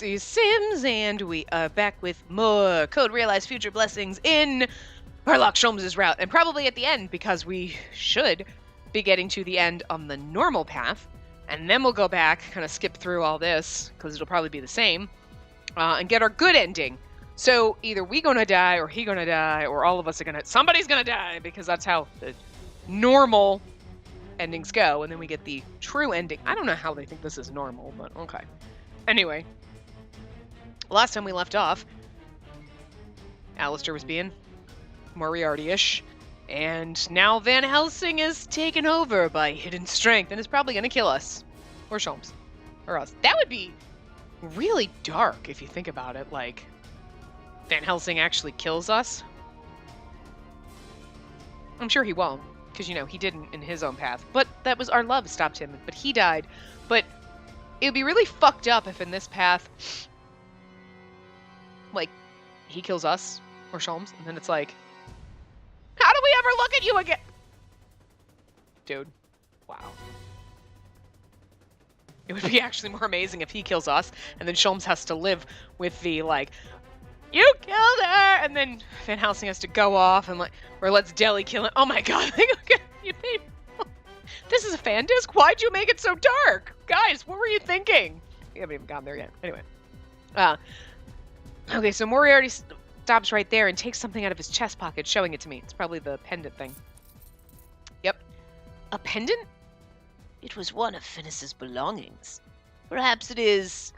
Spacey Sims, and we are back with more Code Realize Future Blessings in Harlock Sholmes' route, and probably at the end, because we should be getting to the end on the normal path, and then we'll go back, kind of skip through all this, because it'll probably be the same, and get our good ending. So either we gonna die, or he gonna die, or all of us are gonna... Somebody's gonna die, because that's how the normal endings go, and then we get the true ending. I don't know how they think this is normal, but okay. Anyway, last time we left off, Alistair was being Moriarty-ish, and now Van Helsing is taken over by hidden strength and is probably going to kill us. Or Sholmes. Or us. That would be really dark if you think about it, like, Van Helsing actually kills us. I'm sure he won't, because, you know, he didn't in his own path. But that was our love stopped him, but he died. But it would be really fucked up if in this path, like, he kills us, or Sholmes, and then it's like, how do we ever look at you again? Dude, wow. It would be actually more amazing if he kills us, and then Sholmes has to live with the, like, you killed her! And then Van Helsing has to go off and, like, or lets Deli kill him. Oh my god, you made... This is a fan disc? Why'd you make it so dark? Guys, what were you thinking? We haven't even gotten there yet. Anyway. Okay, so Moriarty stops right there and takes something out of his chest pocket, showing it to me. It's probably the pendant thing. Yep. A pendant? It was one of Finis's belongings. Perhaps it is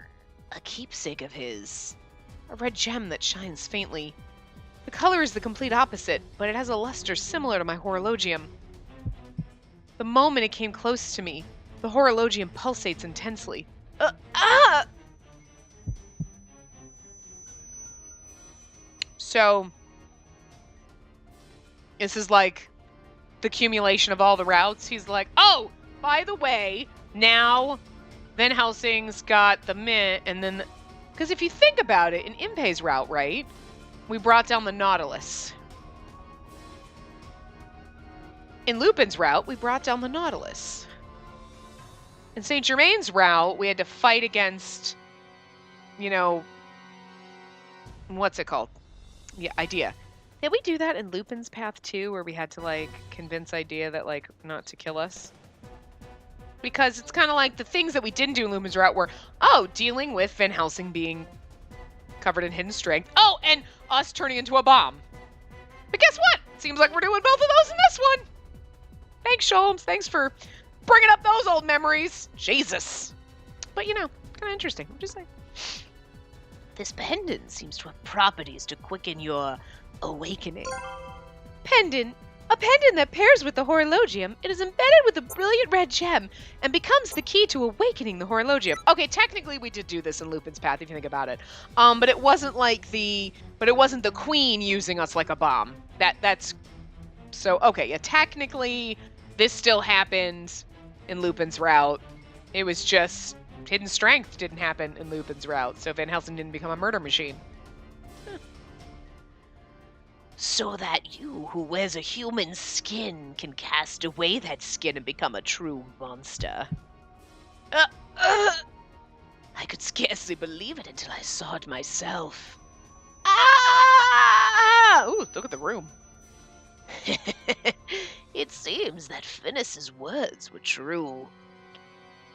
a keepsake of his. A red gem that shines faintly. The color is the complete opposite, but it has a luster similar to my horologium. The moment it came close to me, the horologium pulsates intensely. So, this is like the accumulation of all the routes. He's like, oh, by the way, now Van Helsing's got the mint, and then... Because if you think about it, in Impey's route, right, we brought down the Nautilus. In Lupin's route, we brought down the Nautilus. In Saint Germain's route, we had to fight against, you know, what's it called? Yeah, Idea. Did we do that in Lupin's path too, where we had to, like, convince Idea that, like, not to kill us? Because it's kind of like the things that we didn't do in Lupin's route were, oh, dealing with Van Helsing being covered in hidden strength. Oh, and us turning into a bomb. But guess what? Seems like we're doing both of those in this one. Thanks, Sholmes. Thanks for bringing up those old memories. Jesus. But, you know, kind of interesting. I'm just saying. This pendant seems to have properties to quicken your awakening. Pendant? A pendant that pairs with the horologium. It is embedded with a brilliant red gem and becomes the key to awakening the horologium. Okay, technically we did do this in Lupin's path, if you think about it. But it wasn't like but it wasn't the queen using us like a bomb. That's... So, okay, yeah, technically this still happened in Lupin's route. It was just hidden strength didn't happen in Lupin's route, so Van Helsing didn't become a murder machine. So that you, who wears a human skin, can cast away that skin and become a true monster. I could scarcely believe it until I saw it myself. Ah! Ooh, look at the room. It seems that Finis's words were true.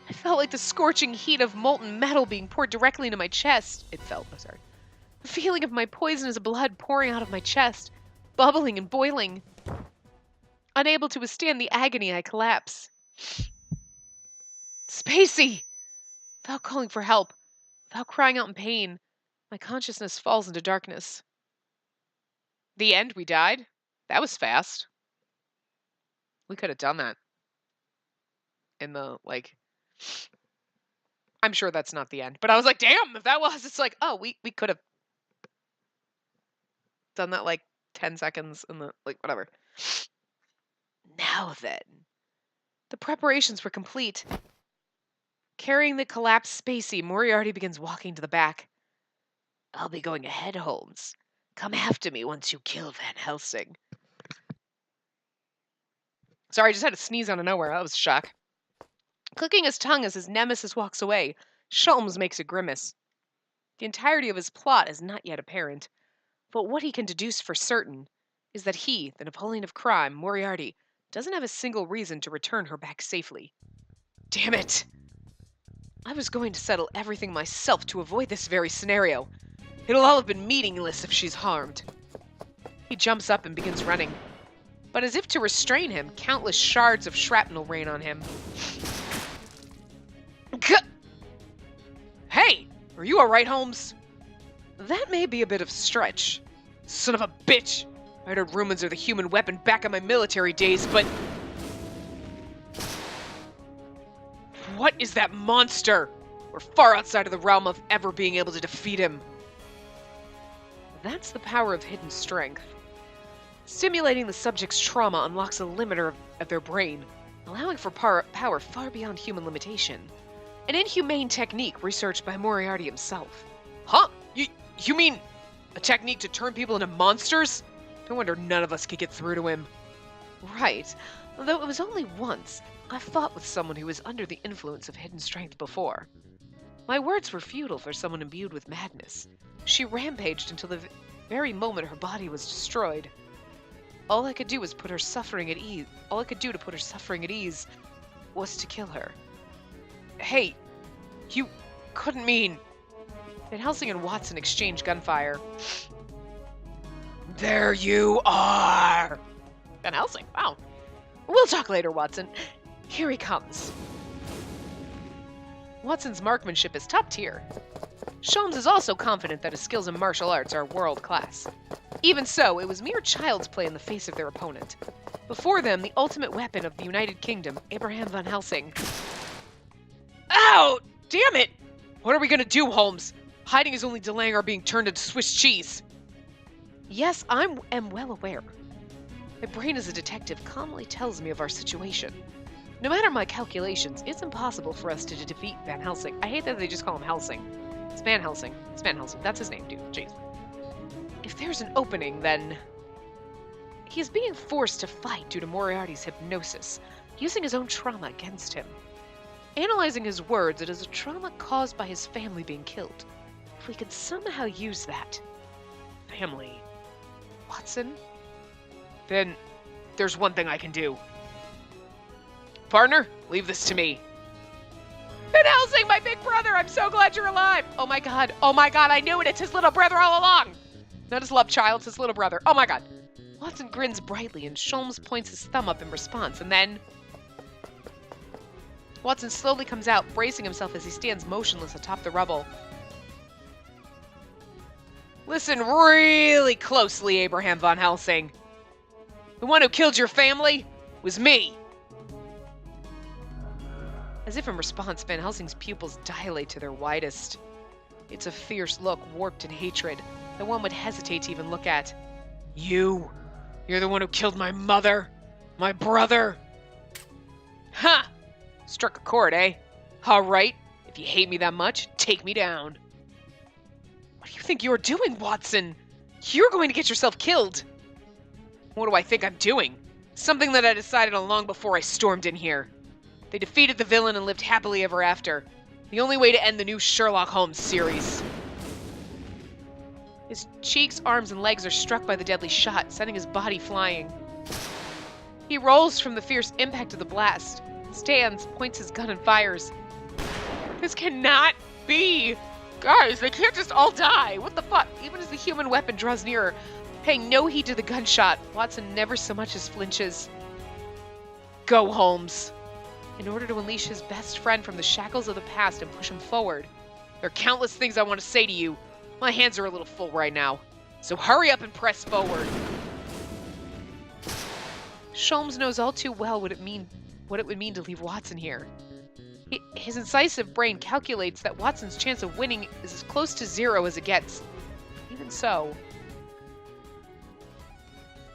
I felt like the scorching heat of molten metal being poured directly into my chest. It felt, oh, sorry. The feeling of my poisonous blood pouring out of my chest, bubbling and boiling. Unable to withstand the agony, I collapse. Spacey! Without calling for help, without crying out in pain, my consciousness falls into darkness. The end, we died? That was fast. We could have done that. In the, like... I'm sure that's not the end. But I was like, damn, if that was, it's like, oh, we could have done that, like, 10 seconds in the, like, whatever. Now then. The preparations were complete. Carrying the collapsed Spacey, Moriarty begins walking to the back. I'll be going ahead, Holmes. Come after me once you kill Van Helsing. Sorry, I just had to sneeze out of nowhere. That was a shock. Clicking his tongue as his nemesis walks away, Sholmes makes a grimace. The entirety of his plot is not yet apparent, but what he can deduce for certain is that he, the Napoleon of crime, Moriarty, doesn't have a single reason to return her back safely. Damn it! I was going to settle everything myself to avoid this very scenario. It'll all have been meaningless if she's harmed. He jumps up and begins running. But as if to restrain him, countless shards of shrapnel rain on him. Hey! Are you alright, Holmes? That may be a bit of a stretch. Son of a bitch! I heard rumors of the human weapon back in my military days, but... What is that monster? We're far outside of the realm of ever being able to defeat him. That's the power of hidden strength. Stimulating the subject's trauma unlocks a limiter of their brain, allowing for power far beyond human limitation. An inhumane technique researched by Moriarty himself. Huh? You mean a technique to turn people into monsters? No wonder none of us could get through to him. Right. Although it was only once I fought with someone who was under the influence of hidden strength before. My words were futile for someone imbued with madness. She rampaged until the very moment her body was destroyed. All I could do to put her suffering at ease was to kill her. Hey, you couldn't mean... Van Helsing and Watson exchanged gunfire. There you are! Van Helsing, wow. We'll talk later, Watson. Here he comes. Watson's marksmanship is top tier. Sholmes is also confident that his skills in martial arts are world class. Even so, it was mere child's play in the face of their opponent. Before them, the ultimate weapon of the United Kingdom, Abraham Van Helsing. Ow! Damn it! What are we gonna do, Holmes? Hiding is only delaying our being turned into Swiss cheese. Yes, I am well aware. My brain as a detective calmly tells me of our situation. No matter my calculations, it's impossible for us to defeat Van Helsing. I hate that they just call him Helsing. It's Van Helsing. It's Van Helsing. That's his name, dude. Jeez. If there's an opening, then... He is being forced to fight due to Moriarty's hypnosis, using his own trauma against him. Analyzing his words, it is a trauma caused by his family being killed. If we could somehow use that... Family... Watson? Then there's one thing I can do. Partner, leave this to me. Van Helsing, my big brother! I'm so glad you're alive! Oh my god, I knew it! It's his little brother all along! Not his love child, it's his little brother. Oh my god. Watson grins brightly and Sholmes points his thumb up in response, and then... Watson slowly comes out, bracing himself as he stands motionless atop the rubble. Listen really closely, Abraham Van Helsing. The one who killed your family was me. As if in response, Van Helsing's pupils dilate to their widest. It's a fierce look warped in hatred that one would hesitate to even look at. You're the one who killed my mother, my brother. Ha! Struck a chord, eh? All right, if you hate me that much, take me down. What do you think you're doing, Watson? You're going to get yourself killed. What do I think I'm doing? Something that I decided on long before I stormed in here. They defeated the villain and lived happily ever after. The only way to end the new Sherlock Holmes series. His cheeks, arms, and legs are struck by the deadly shot, sending his body flying. He rolls from the fierce impact of the blast, stands, points his gun, and fires. This cannot be! Guys, they can't just all die! What the fuck? Even as the human weapon draws nearer, paying no heed to the gunshot, Watson never so much as flinches. Go, Holmes. In order to unleash his best friend from the shackles of the past and push him forward. There are countless things I want to say to you. My hands are a little full right now, so hurry up and press forward. Sholmes knows all too well what it would mean to leave Watson here. His incisive brain calculates that Watson's chance of winning is as close to zero as it gets. Even so...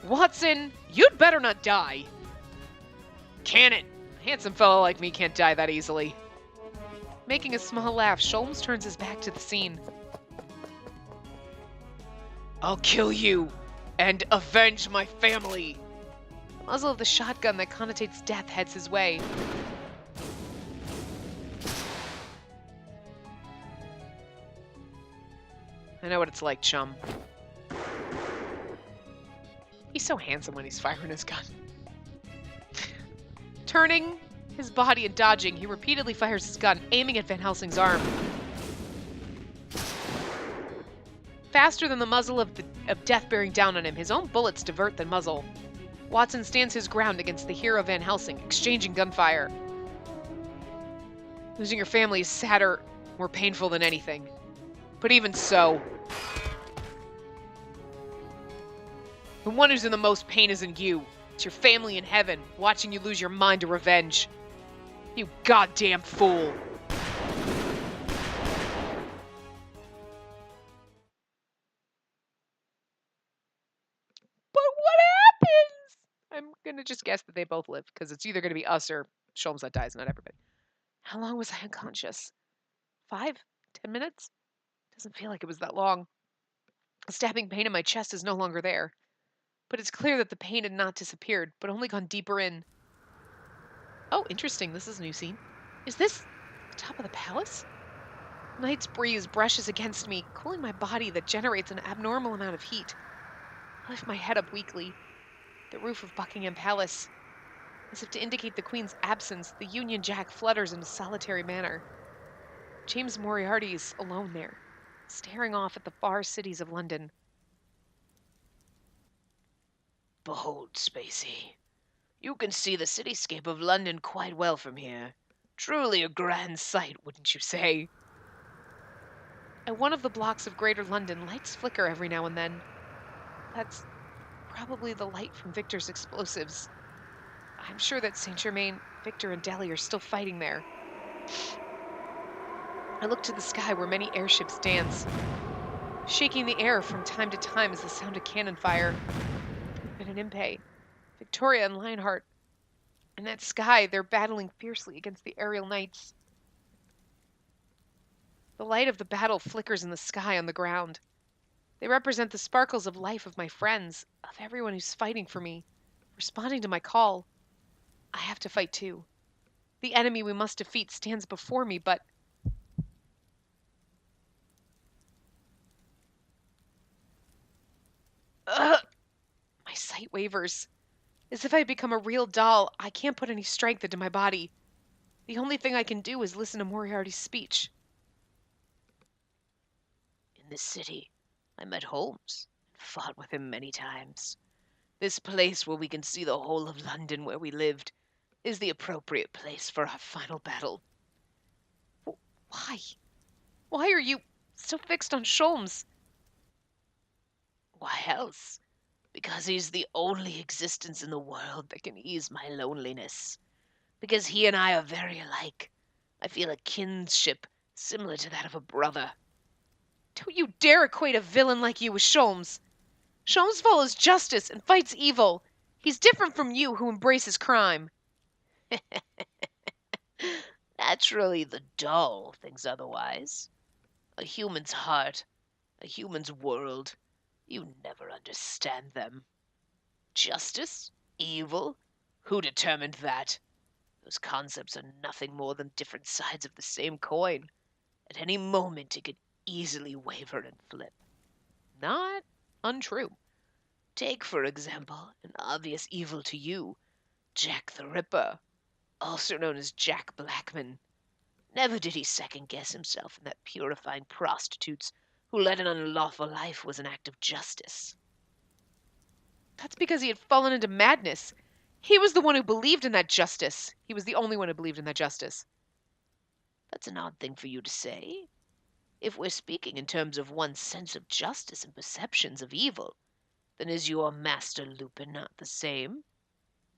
Watson, you'd better not die. Can it? A handsome fellow like me can't die that easily. Making a small laugh, Sholmes turns his back to the scene. I'll kill you and avenge my family. The muzzle of the shotgun that connotates death heads his way. I know what it's like, chum. He's so handsome when he's firing his gun. Turning his body and dodging, he repeatedly fires his gun, aiming at Van Helsing's arm. Faster than the muzzle of death bearing down on him, his own bullets divert the muzzle. Watson stands his ground against the hero Van Helsing, exchanging gunfire. Losing your family is sadder, more painful than anything. But even so, the one who's in the most pain isn't you. It's your family in heaven, watching you lose your mind to revenge. You goddamn fool. But what happens? I'm gonna just guess that they both live, because it's either gonna be us or Sholmes that dies, not everybody. How long was I unconscious? 5? 10 minutes? Doesn't feel like it was that long. The stabbing pain in my chest is no longer there. But it's clear that the pain had not disappeared, but only gone deeper in. Oh, interesting. This is a new scene. Is this the top of the palace? Night's breeze brushes against me, cooling my body that generates an abnormal amount of heat. I lift my head up weakly. The roof of Buckingham Palace. As if to indicate the Queen's absence, the Union Jack flutters in a solitary manner. James Moriarty is alone there, staring off at the far cities of London. Behold, Spacey. You can see the cityscape of London quite well from here. Truly a grand sight, wouldn't you say? At one of the blocks of Greater London, lights flicker every now and then. That's probably the light from Victor's explosives. I'm sure that Saint Germain, Victor, and Delhi are still fighting there. I look to the sky where many airships dance. Shaking the air from time to time is the sound of cannon fire. And an Impey, Victoria and Lionheart. In that sky, they're battling fiercely against the aerial knights. The light of the battle flickers in the sky on the ground. They represent the sparkles of life of my friends, of everyone who's fighting for me, responding to my call. I have to fight too. The enemy we must defeat stands before me, but... Ugh! My sight wavers. As if I become a real doll, I can't put any strength into my body. The only thing I can do is listen to Moriarty's speech. In this city, I met Holmes and fought with him many times. This place where we can see the whole of London where we lived is the appropriate place for our final battle. Why? Why are you so fixed on Sholmes? Why else? Because he's the only existence in the world that can ease my loneliness. Because he and I are very alike. I feel a kinship similar to that of a brother. Don't you dare equate a villain like you with Sholmes. Sholmes follows justice and fights evil. He's different from you who embraces crime. Naturally, the dull thinks otherwise. A human's heart, a human's world. You never understand them. Justice? Evil? Who determined that? Those concepts are nothing more than different sides of the same coin. At any moment it could easily waver and flip. Not untrue. Take, for example, an obvious evil to you, Jack the Ripper, also known as Jack Blackman. Never did he second-guess himself in that purifying prostitutes who led an unlawful life was an act of justice. That's because he had fallen into madness. He was the one who believed in that justice. He was the only one who believed in that justice. That's an odd thing for you to say. If we're speaking in terms of one's sense of justice and perceptions of evil, then is your master Lupin not the same?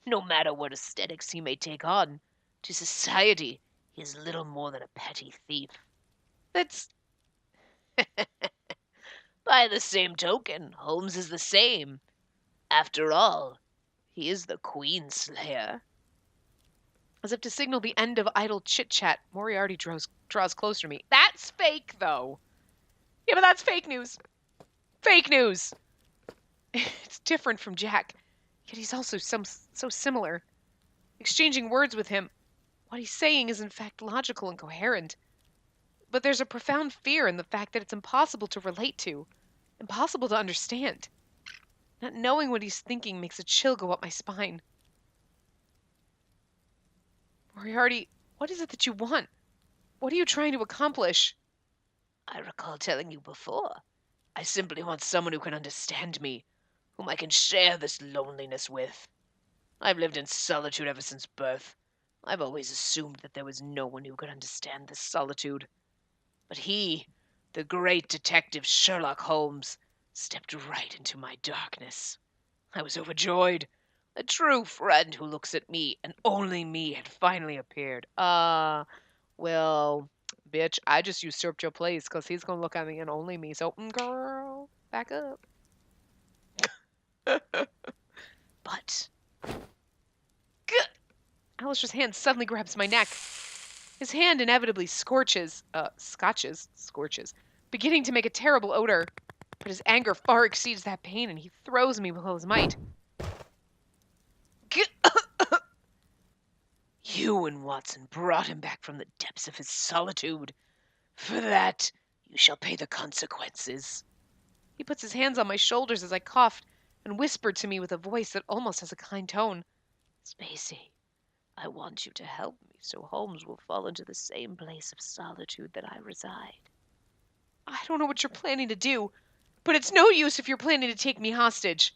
No matter what aesthetics he may take on, to society he is little more than a petty thief. That's... By the same token, Holmes is the same. After all, he is the Queen Slayer. As if to signal the end of idle chit-chat, Moriarty draws closer to me. That's fake, though. Yeah, but that's fake news. Fake news! It's different from Jack, yet he's also so similar. Exchanging words with him, what he's saying is in fact logical and coherent. But there's a profound fear in the fact that it's impossible to relate to, impossible to understand. Not knowing what he's thinking makes a chill go up my spine. Moriarty, what is it that you want? What are you trying to accomplish? I recall telling you before. I simply want someone who can understand me, whom I can share this loneliness with. I've lived in solitude ever since birth. I've always assumed that there was no one who could understand this solitude. But he, the great detective Sherlock Holmes, stepped right into my darkness. I was overjoyed. A true friend who looks at me, and only me, had finally appeared. Well, bitch, I just usurped your place because he's going to look at me and only me. So, girl, back up. But Alistair's hand suddenly grabs my neck. His hand inevitably scorches, beginning to make a terrible odor. But his anger far exceeds that pain, and he throws me with all his might. you and Watson brought him back from the depths of his solitude. For that, you shall pay the consequences. He puts his hands on my shoulders as I coughed and whispered to me with a voice that almost has a kind tone. Spacey, I want you to help me so Holmes will fall into the same place of solitude that I reside. I don't know what you're planning to do, but it's no use if you're planning to take me hostage.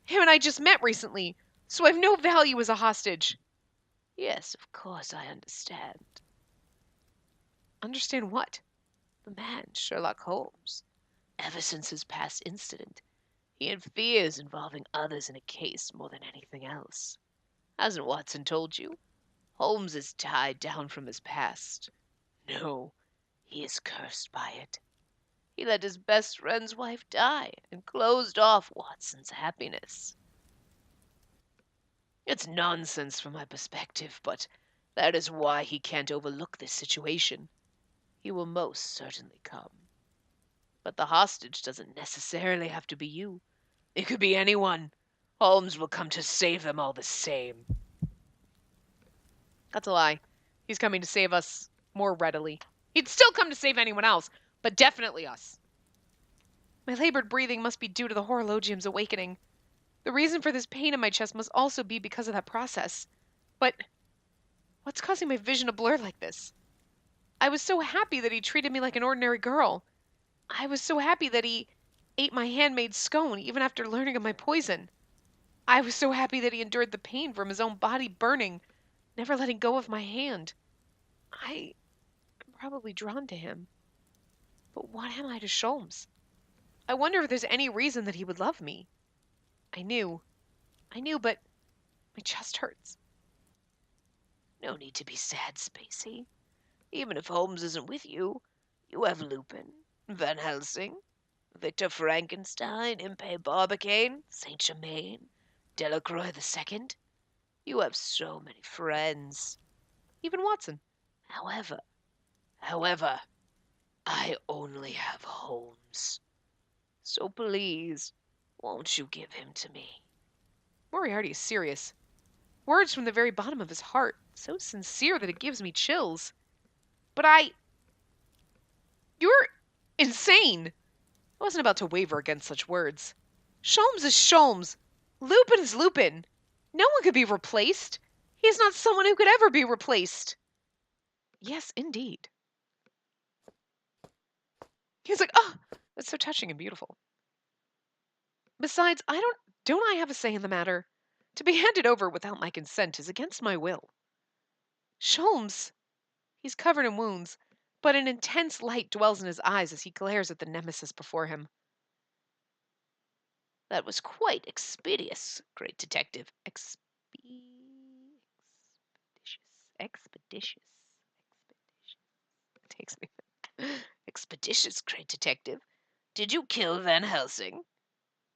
Him and I just met recently, so I've no value as a hostage. Yes, of course I understand. Understand what? The man, Sherlock Holmes. Ever since his past incident, he had fears involving others in a case more than anything else. Hasn't Watson told you? Holmes is tied down from his past. No, he is cursed by it. He let his best friend's wife die and closed off Watson's happiness. It's nonsense from my perspective, but that is why he can't overlook this situation. He will most certainly come. But the hostage doesn't necessarily have to be you. It could be anyone. Holmes will come to save them all the same. That's a lie. He's coming to save us more readily. He'd still come to save anyone else, but definitely us. My labored breathing must be due to the horologium's awakening. The reason for this pain in my chest must also be because of that process. But what's causing my vision to blur like this? I was so happy that he treated me like an ordinary girl. I was so happy that he ate my handmade scone even after learning of my poison. I was so happy that he endured the pain from his own body burning, never letting go of my hand. I am probably drawn to him. But what am I to Sholmes? I wonder if there's any reason that he would love me. I knew, but my chest hurts. No need to be sad, Spacey. Even if Holmes isn't with you, you have Lupin, Van Helsing, Victor Frankenstein, Impey Barbicane, Saint Germain, Delacroix II. You have so many friends. Even Watson. However, I only have Holmes. So please, won't you give him to me? Moriarty is serious. Words from the very bottom of his heart, so sincere that it gives me chills. But You're insane! I wasn't about to waver against such words. Sholmes is Sholmes. Lupin is Lupin. No one could be replaced. He is not someone who could ever be replaced. Yes, indeed. He's like, oh, that's so touching and beautiful. Besides, don't I have a say in the matter? To be handed over without my consent is against my will. Sholmes, he's covered in wounds, but an intense light dwells in his eyes as he glares at the nemesis before him. That was quite expeditious, great detective. Expeditious. It takes me. Expeditious, great detective. Did you kill Van Helsing?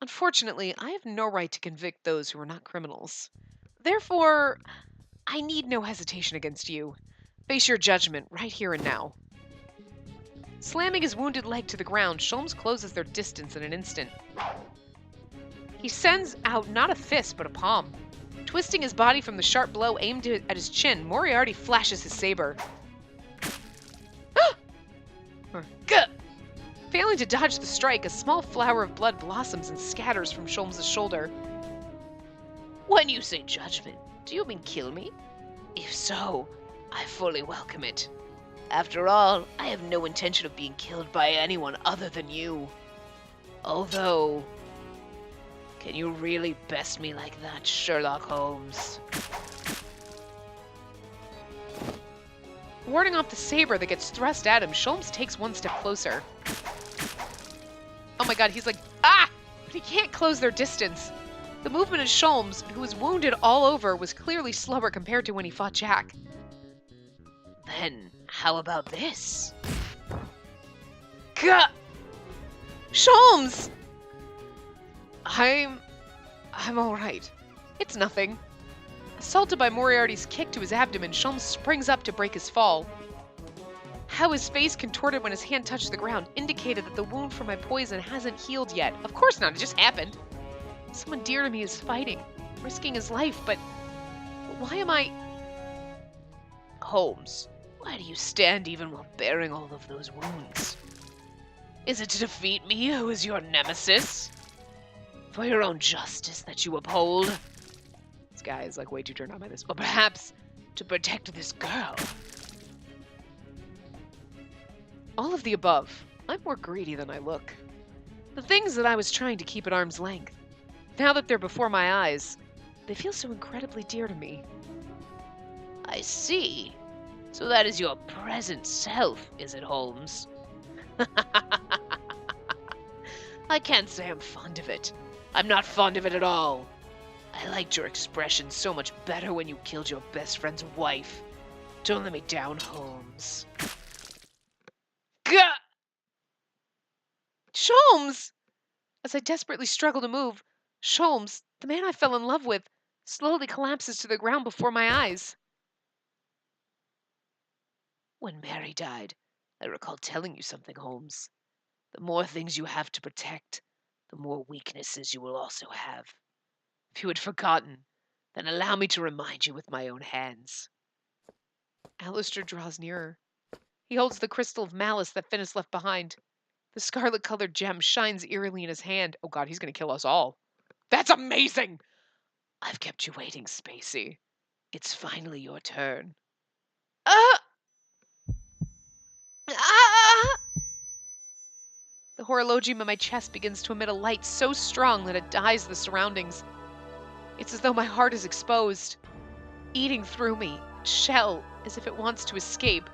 Unfortunately, I have no right to convict those who are not criminals. Therefore, I need no hesitation against you. Face your judgment right here and now. Slamming his wounded leg to the ground, Sholmes closes their distance in an instant. He sends out not a fist, but a palm. Twisting his body from the sharp blow aimed at his chin, Moriarty flashes his saber. Failing to dodge the strike, a small flower of blood blossoms and scatters from Sholmes' shoulder. When you say judgment, do you mean kill me? If so, I fully welcome it. After all, I have no intention of being killed by anyone other than you. Although, can you really best me like that, Sherlock Holmes? Warding off the saber that gets thrust at him, Sholmes takes one step closer. Oh my god, he's like, ah! But he can't close their distance. The movement of Sholmes, who was wounded all over, was clearly slower compared to when he fought Jack. Then, how about this? Gah! Sholmes! I'm alright. It's nothing. Assaulted by Moriarty's kick to his abdomen, Sholmes springs up to break his fall. How his face contorted when his hand touched the ground indicated that the wound from my poison hasn't healed yet. Of course not, it just happened. Someone dear to me is fighting, risking his life, but why am I... Holmes, why do you stand even while bearing all of those wounds? Is it to defeat me, who is your nemesis? For your own justice that you uphold? This guy is like way too turned on by this. Or perhaps to protect this girl? All of the above. I'm more greedy than I look. The things that I was trying to keep at arm's length, now that they're before my eyes, they feel so incredibly dear to me. I see. So that is your present self, is it, Holmes? I can't say I'm fond of it. I'm not fond of it at all. I liked your expression so much better when you killed your best friend's wife. Don't let me down, Holmes. Gah! Sholmes! As I desperately struggle to move, Sholmes, the man I fell in love with, slowly collapses to the ground before my eyes. When Mary died, I recall telling you something, Holmes. The more things you have to protect, the more weaknesses you will also have. If you had forgotten, then allow me to remind you with my own hands. Alistair draws nearer. He holds the crystal of malice that Finis left behind. The scarlet-colored gem shines eerily in his hand. Oh god, he's gonna kill us all. That's amazing! I've kept you waiting, Spacey. It's finally your turn. Ah! Ah! The horologium in my chest begins to emit a light so strong that it dyes the surroundings. It's as though my heart is exposed, eating through me, shell, as if it wants to escape.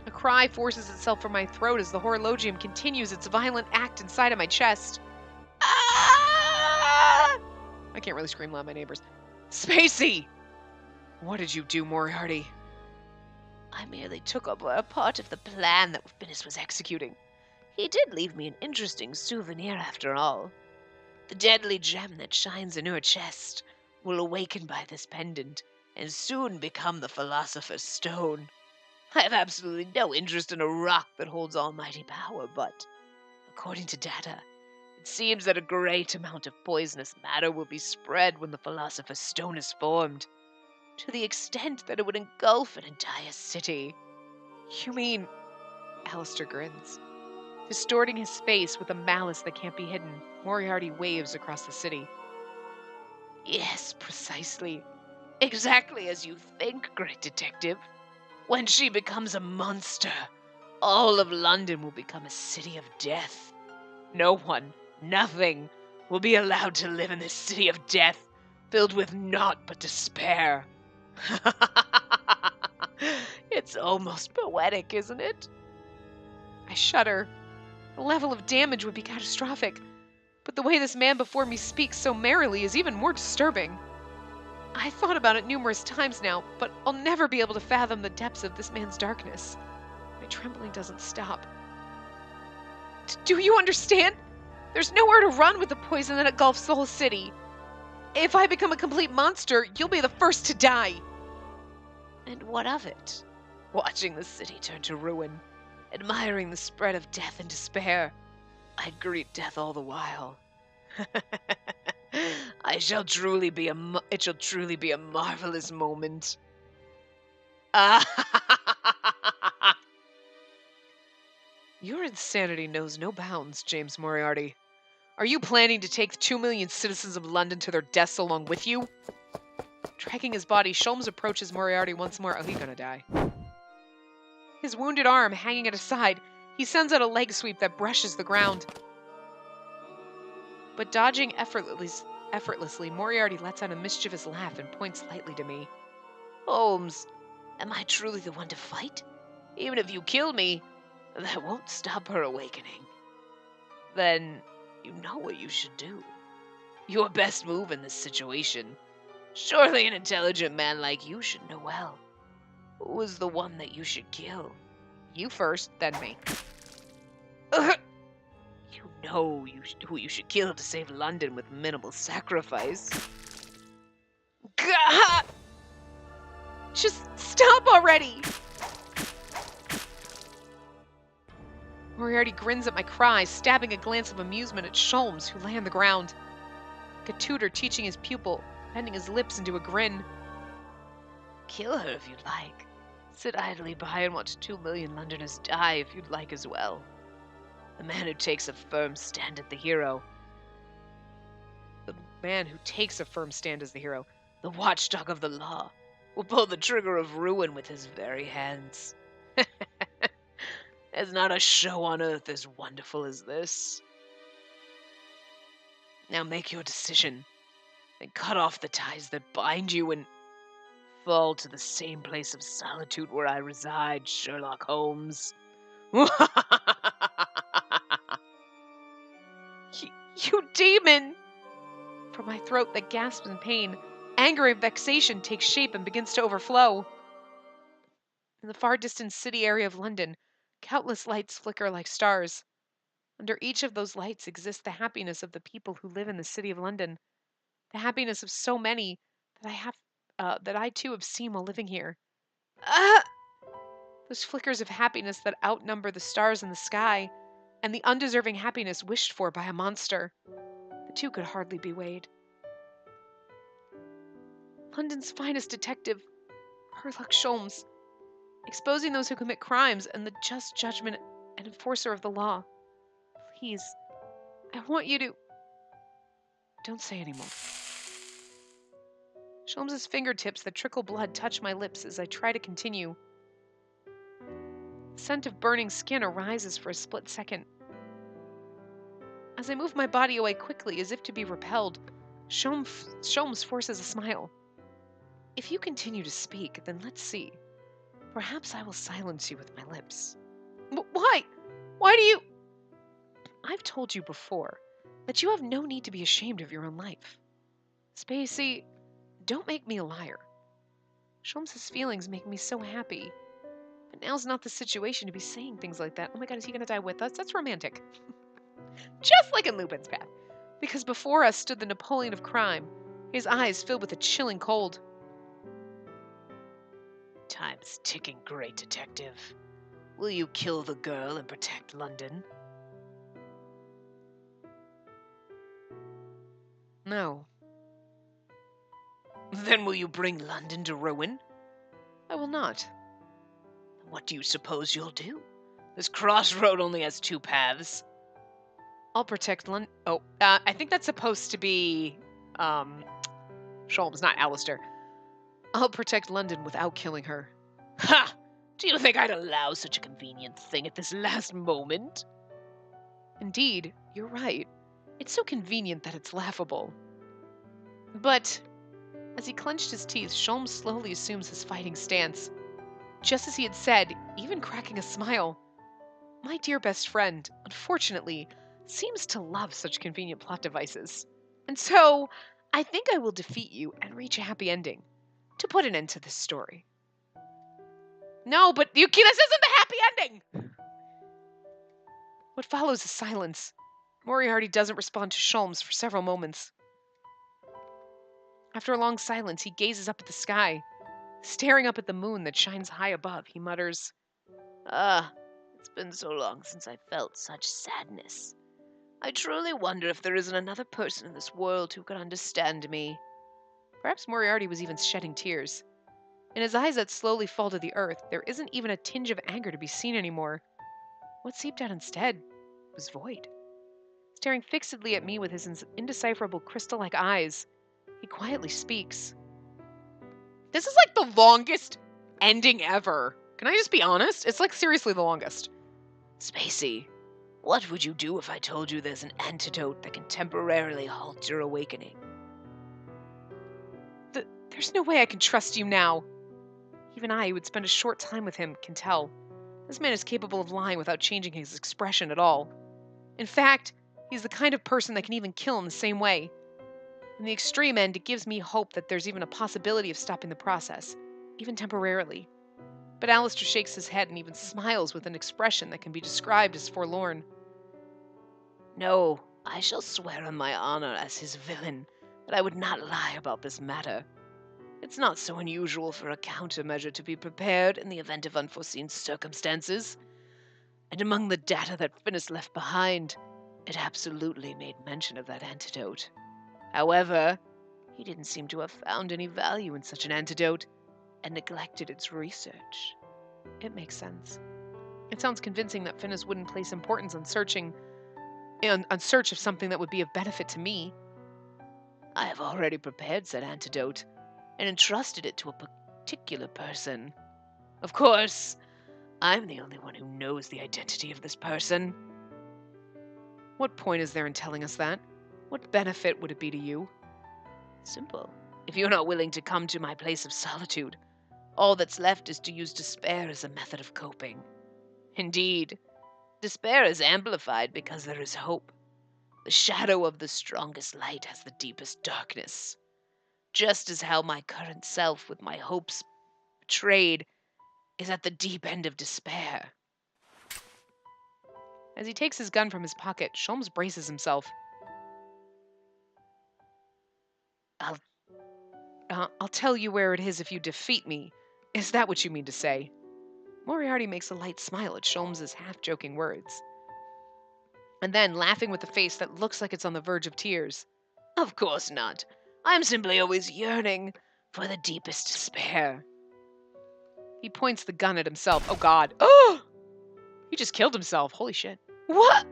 A cry forces itself from my throat as the horologium continues its violent act inside of my chest. Ah! I can't really scream loud at my neighbors. Spacey! What did you do, Moriarty? I merely took over a part of the plan that Finis was executing. He did leave me an interesting souvenir after all. The deadly gem that shines in her chest will awaken by this pendant and soon become the Philosopher's Stone. I have absolutely no interest in a rock that holds almighty power, but, according to data, it seems that a great amount of poisonous matter will be spread when the Philosopher's Stone is formed, to the extent that it would engulf an entire city. You mean... Alistair grins. Distorting his face with a malice that can't be hidden, Moriarty waves across the city. Yes, precisely. Exactly as you think, great detective. When she becomes a monster, all of London will become a city of death. No one, nothing, will be allowed to live in this city of death, filled with naught but despair. It's almost poetic, isn't it? I shudder. The level of damage would be catastrophic, but the way this man before me speaks so merrily is even more disturbing. I thought about it numerous times now, but I'll never be able to fathom the depths of this man's darkness. My trembling doesn't stop. Do you understand? There's nowhere to run with the poison that engulfs the whole city. If I become a complete monster, you'll be the first to die. And what of it? Watching the city turn to ruin, admiring the spread of death and despair, I'd greet death all the while. It shall truly be a marvelous moment. Your insanity knows no bounds, James Moriarty. Are you planning to take the 2 million citizens of London to their deaths along with you? Dragging his body, Sholmes approaches Moriarty once more. Oh, he's gonna die. His wounded arm hanging at his side, he sends out a leg sweep that brushes the ground. But dodging effortlessly, Moriarty lets out a mischievous laugh and points lightly to me. Holmes, am I truly the one to fight? Even if you kill me, that won't stop her awakening. Then you know what you should do. Your best move in this situation. Surely an intelligent man like you should know well. Who is the one that you should kill? You first, then me. You know who you should kill to save London with minimal sacrifice. Gah! Just stop already! Moriarty grins at my cries, stabbing a glance of amusement at Sholmes, who lay on the ground. Like a tutor teaching his pupil, bending his lips into a grin. Kill her if you'd like. Sit idly by and watch 2 million Londoners die if you'd like as well. The man who takes a firm stand as the hero. The man who takes a firm stand as the hero. The watchdog of the law. Will pull the trigger of ruin with his very hands. There's not a show on earth as wonderful as this. Now make your decision, and cut off the ties that bind you and fall to the same place of solitude where I reside, Sherlock Holmes. You demon! From my throat that gasps in pain, anger and vexation takes shape and begins to overflow. In the far distant city area of London, countless lights flicker like stars. Under each of those lights exists the happiness of the people who live in the city of London, the happiness of so many that I too have seen while living here. Those flickers of happiness that outnumber the stars in the sky, and the undeserving happiness wished for by a monster. The two could hardly be weighed. London's finest detective, Sherlock Sholmes, exposing those who commit crimes and the just judgment and enforcer of the law. Please, I want you to... Don't say anymore. Sholmes's fingertips that trickle blood touch my lips as I try to continue. The scent of burning skin arises for a split second. As I move my body away quickly as if to be repelled, Sholmes forces a smile. If you continue to speak, then let's see. Perhaps I will silence you with my lips. Why? Why do you... I've told you before that you have no need to be ashamed of your own life. Spacey, don't make me a liar. Sholmes's feelings make me so happy. But now's not the situation to be saying things like that. Oh my god, is he gonna die with us? That's romantic. Just like in Lupin's path. Because before us stood the Napoleon of crime, his eyes filled with a chilling cold. Time's ticking, great detective. Will you kill the girl and protect London? No. Then will you bring London to ruin? I will not. What do you suppose you'll do? This crossroad only has 2 paths. I'll protect London. Oh, I think that's supposed to be, Sholmes, not Alistair. I'll protect London without killing her. Ha! Do you think I'd allow such a convenient thing at this last moment? Indeed, you're right. It's so convenient that it's laughable. But, as he clenched his teeth, Sholmes slowly assumes his fighting stance. Just as he had said, even cracking a smile. My dear best friend, unfortunately, seems to love such convenient plot devices. And so, I think I will defeat you and reach a happy ending, to put an end to this story. No, but this isn't the happy ending! What follows is silence. Moriarty doesn't respond to Sholmes for several moments. After a long silence, he gazes up at the sky. Staring up at the moon that shines high above, he mutters, It's been so long since I felt such sadness. I truly wonder if there isn't another person in this world who could understand me. Perhaps Moriarty was even shedding tears. In his eyes that slowly fall to the earth, there isn't even a tinge of anger to be seen anymore. What seeped out instead was void. Staring fixedly at me with his indecipherable crystal-like eyes, he quietly speaks. This is like the longest ending ever. Can I just be honest? It's like seriously the longest. Spacey, what would you do if I told you there's an antidote that can temporarily halt your awakening? There's no way I can trust you now. Even I, who would spend a short time with him, can tell. This man is capable of lying without changing his expression at all. In fact, he's the kind of person that can even kill in the same way. In the extreme end, it gives me hope that there's even a possibility of stopping the process, even temporarily. But Alistair shakes his head and even smiles with an expression that can be described as forlorn. No, I shall swear on my honor as his villain that I would not lie about this matter. It's not so unusual for a countermeasure to be prepared in the event of unforeseen circumstances. And among the data that Finnis left behind, it absolutely made mention of that antidote. However, he didn't seem to have found any value in such an antidote and neglected its research. It makes sense. It sounds convincing that Finnis wouldn't place importance on search of something that would be of benefit to me. I have already prepared said antidote and entrusted it to a particular person. Of course, I'm the only one who knows the identity of this person. What point is there in telling us that? What benefit would it be to you? Simple. If you're not willing to come to my place of solitude, all that's left is to use despair as a method of coping. Indeed, despair is amplified because there is hope. The shadow of the strongest light has the deepest darkness. Just as how my current self, with my hopes betrayed, is at the deep end of despair. As he takes his gun from his pocket, Sholmes braces himself. I'll tell you where it is if you defeat me. Is that what you mean to say? Moriarty makes a light smile at Sholmes' half-joking words. And then, laughing with a face that looks like it's on the verge of tears. Of course not. I'm simply always yearning for the deepest despair. He points the gun at himself. Oh, God. Oh! He just killed himself. Holy shit. What?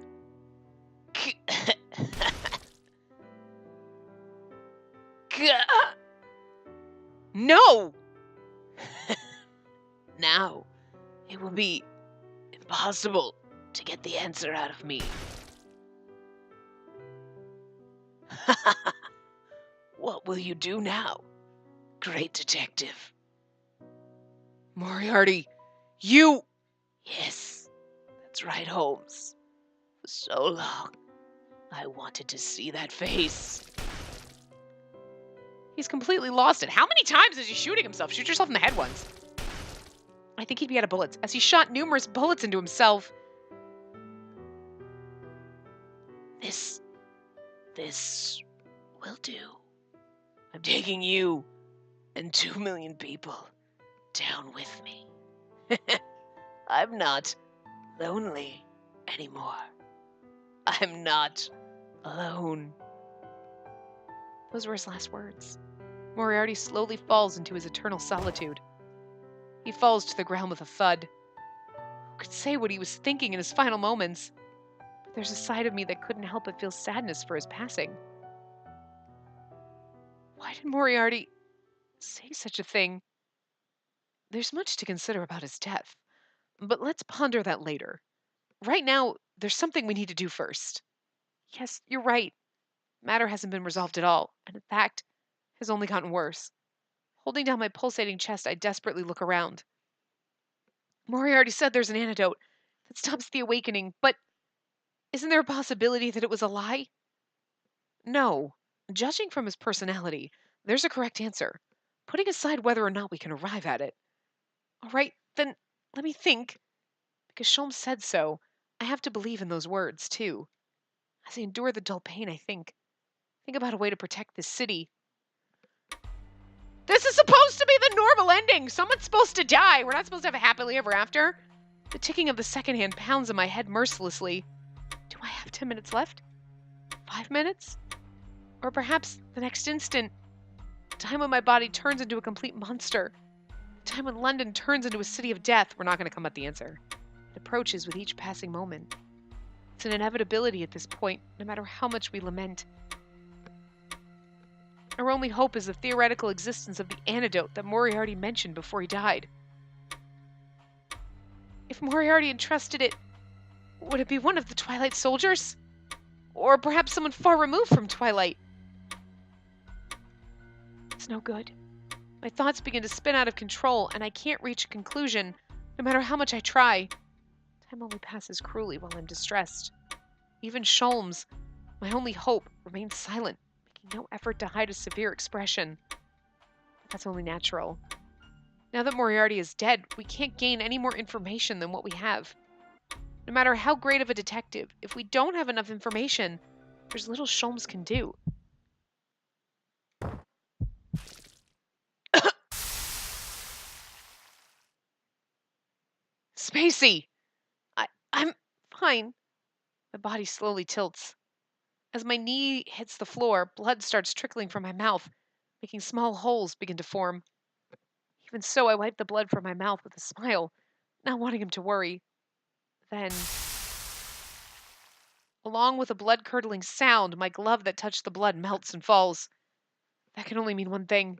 No! Now, it will be impossible to get the answer out of me. What will you do now, great detective? Moriarty, you... Yes, that's right, Holmes. For so long, I wanted to see that face. He's completely lost it. How many times is he shooting himself? Shoot yourself in the head once. I think he'd be out of bullets, as he shot numerous bullets into himself. This will do. I'm taking you and 2 million people down with me. I'm not lonely anymore. I'm not alone. Those were his last words. Moriarty slowly falls into his eternal solitude. He falls to the ground with a thud. Who could say what he was thinking in his final moments? But there's a side of me that couldn't help but feel sadness for his passing. Why did Moriarty say such a thing? There's much to consider about his death, but let's ponder that later. Right now, there's something we need to do first. Yes, you're right. Matter hasn't been resolved at all, and in fact, has only gotten worse. Holding down my pulsating chest, I desperately look around. Moriarty said there's an antidote that stops the awakening, but isn't there a possibility that it was a lie? No. Judging from his personality, there's a correct answer, putting aside whether or not we can arrive at it. All right, then let me think. Because Sholmes said so, I have to believe in those words, too. As I endure the dull pain, I think about a way to protect this city. This is supposed to be the normal ending! Someone's supposed to die! We're not supposed to have a happily ever after! The ticking of the second hand pounds in my head mercilessly. Do I have 10 minutes left? 5 minutes? Or perhaps the next instant. The time when my body turns into a complete monster. The time when London turns into a city of death. We're not going to come at the answer. It approaches with each passing moment. It's an inevitability at this point, no matter how much we lament. Our only hope is the theoretical existence of the antidote that Moriarty mentioned before he died. If Moriarty entrusted it, would it be one of the Twilight soldiers? Or perhaps someone far removed from Twilight? It's no good. My thoughts begin to spin out of control, and I can't reach a conclusion, no matter how much I try. Time only passes cruelly while I'm distressed. Even Sholmes, my only hope, remains silent, making no effort to hide a severe expression. But that's only natural. Now that Moriarty is dead, we can't gain any more information than what we have. No matter how great of a detective, if we don't have enough information, there's little Sholmes can do. Spacey! I'm fine. My body slowly tilts. As my knee hits the floor, blood starts trickling from my mouth, making small holes begin to form. Even so, I wipe the blood from my mouth with a smile, not wanting him to worry. Then, along with a blood-curdling sound, my glove that touched the blood melts and falls. That can only mean one thing.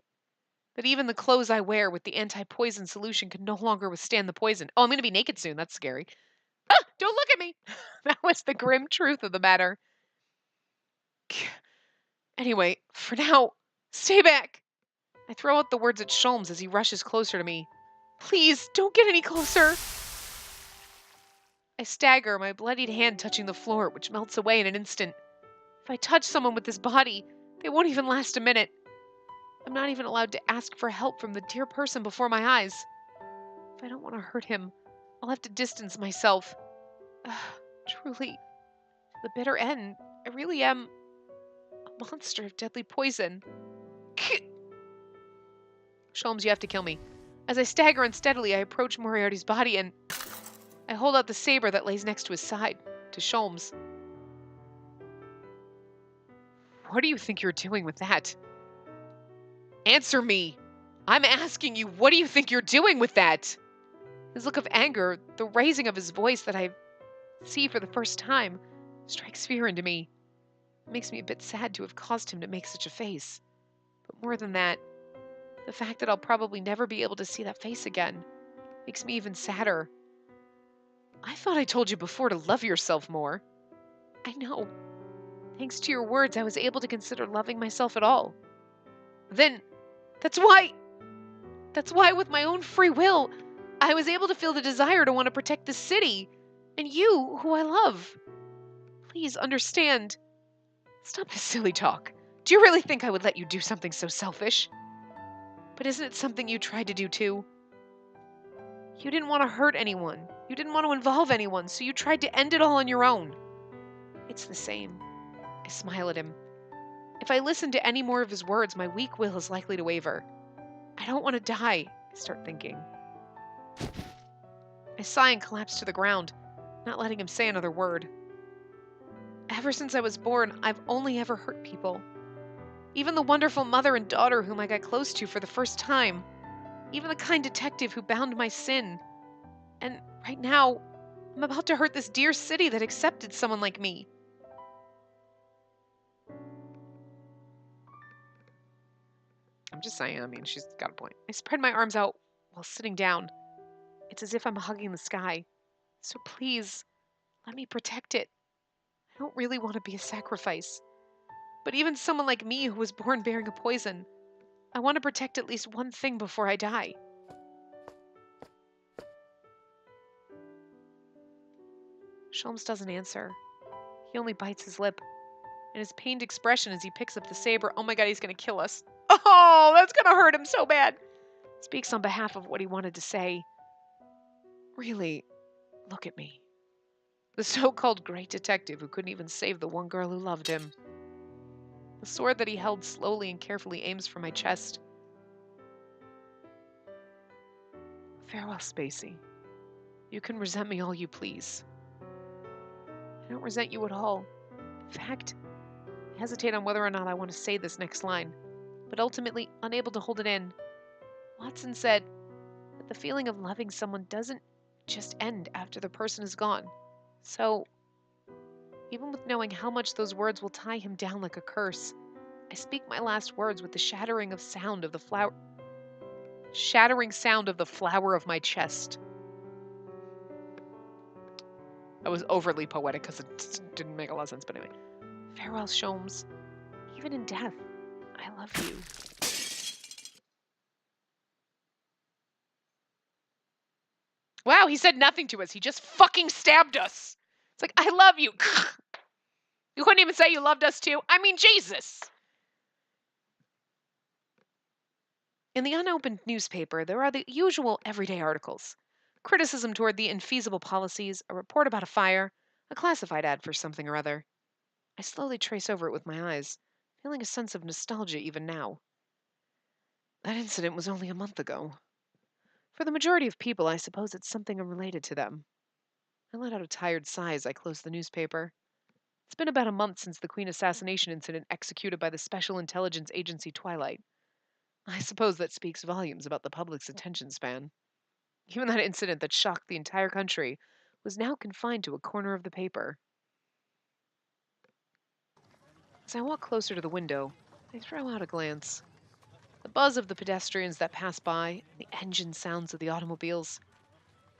That even the clothes I wear with the anti-poison solution can no longer withstand the poison. Oh, I'm going to be naked soon. That's scary. Ah! Don't look at me! That was the grim truth of the matter. Anyway, for now, stay back. I throw out the words at Sholmes as he rushes closer to me. Please, don't get any closer. I stagger, my bloodied hand touching the floor, which melts away in an instant. If I touch someone with this body, they won't even last a minute. I'm not even allowed to ask for help from the dear person before my eyes. If I don't want to hurt him, I'll have to distance myself. Truly, to the bitter end, I really am a monster of deadly poison. Sholmes, you have to kill me. As I stagger unsteadily, I approach Moriarty's body and I hold out the saber that lays next to his side, to Sholmes. What do you think you're doing with that? Answer me! I'm asking you, what do you think you're doing with that? His look of anger, the raising of his voice that I see for the first time, strikes fear into me. It makes me a bit sad to have caused him to make such a face. But more than that, the fact that I'll probably never be able to see that face again makes me even sadder. I thought I told you before to love yourself more. I know. Thanks to your words, I was able to consider loving myself at all. Then, that's why with my own free will, I was able to feel the desire to want to protect the city and you, who I love. Please understand. Stop this silly talk. Do you really think I would let you do something so selfish? But isn't it something you tried to do too? You didn't want to hurt anyone. You didn't want to involve anyone, so you tried to end it all on your own. It's the same. I smile at him. If I listen to any more of his words, my weak will is likely to waver. I don't want to die, I start thinking. I sigh and collapse to the ground, not letting him say another word. Ever since I was born, I've only ever hurt people. Even the wonderful mother and daughter whom I got close to for the first time. Even the kind detective who bound my sin. And right now, I'm about to hurt this dear city that accepted someone like me. I'm just saying, I mean, she's got a point. I spread my arms out while sitting down. It's as if I'm hugging the sky. So please, let me protect it. I don't really want to be a sacrifice. But even someone like me who was born bearing a poison, I want to protect at least one thing before I die. Sholmes doesn't answer. He only bites his lip. And his pained expression as he picks up the saber, oh my god, he's going to kill us. Oh, that's going to hurt him so bad. Speaks on behalf of what he wanted to say. Really, look at me. The so-called great detective who couldn't even save the one girl who loved him. The sword that he held slowly and carefully aims for my chest. Farewell, Spacey. You can resent me all you please. I don't resent you at all. In fact, I hesitate on whether or not I want to say this next line, but ultimately unable to hold it in. Watson said that the feeling of loving someone doesn't just end after the person is gone. So, even with knowing how much those words will tie him down like a curse, I speak my last words with the shattering sound of the flower of my chest. That was overly poetic because it didn't make a lot of sense, but anyway. Farewell, Sholmes. Even in death, I love you. Wow, he said nothing to us. He just fucking stabbed us. It's like, I love you. You couldn't even say you loved us too. I mean, Jesus. In the unopened newspaper, there are the usual everyday articles. Criticism toward the infeasible policies, a report about a fire, a classified ad for something or other. I slowly trace over it with my eyes, feeling a sense of nostalgia even now. That incident was only a month ago. For the majority of people, I suppose it's something unrelated to them. I let out a tired sigh as I closed the newspaper. It's been about a month since the Queen assassination incident executed by the Special Intelligence Agency Twilight. I suppose that speaks volumes about the public's attention span. Even that incident that shocked the entire country was now confined to a corner of the paper. As I walk closer to the window, I throw out a glance. The buzz of the pedestrians that pass by, the engine sounds of the automobiles,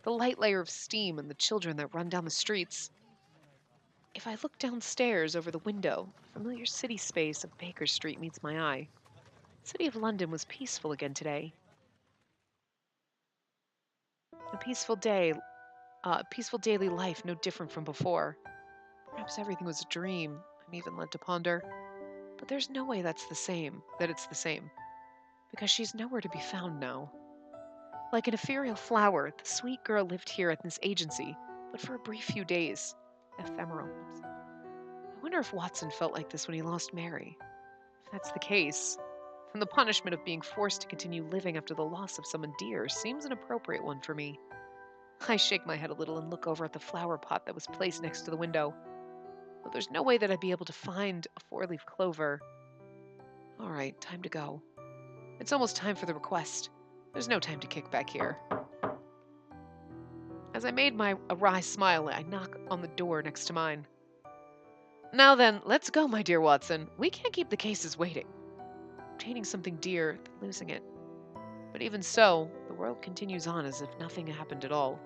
the light layer of steam and the children that run down the streets. If I look downstairs over the window, the familiar city space of Baker Street meets my eye. The city of London was peaceful again today. A peaceful daily life no different from before. Perhaps everything was a dream, I'm even led to ponder. But there's no way that it's the same, because she's nowhere to be found now. Like an ethereal flower, the sweet girl lived here at this agency, but for a brief few days. Ephemeral. I wonder if Watson felt like this when he lost Mary. If that's the case, then the punishment of being forced to continue living after the loss of someone dear seems an appropriate one for me. I shake my head a little and look over at the flower pot that was placed next to the window. But there's no way that I'd be able to find a four-leaf clover. All right, time to go. It's almost time for the request. There's no time to kick back here. As I made my awry smile, I knock on the door next to mine. Now then, let's go, my dear Watson. We can't keep the cases waiting. Obtaining something dear, then losing it. But even so, the world continues on as if nothing happened at all.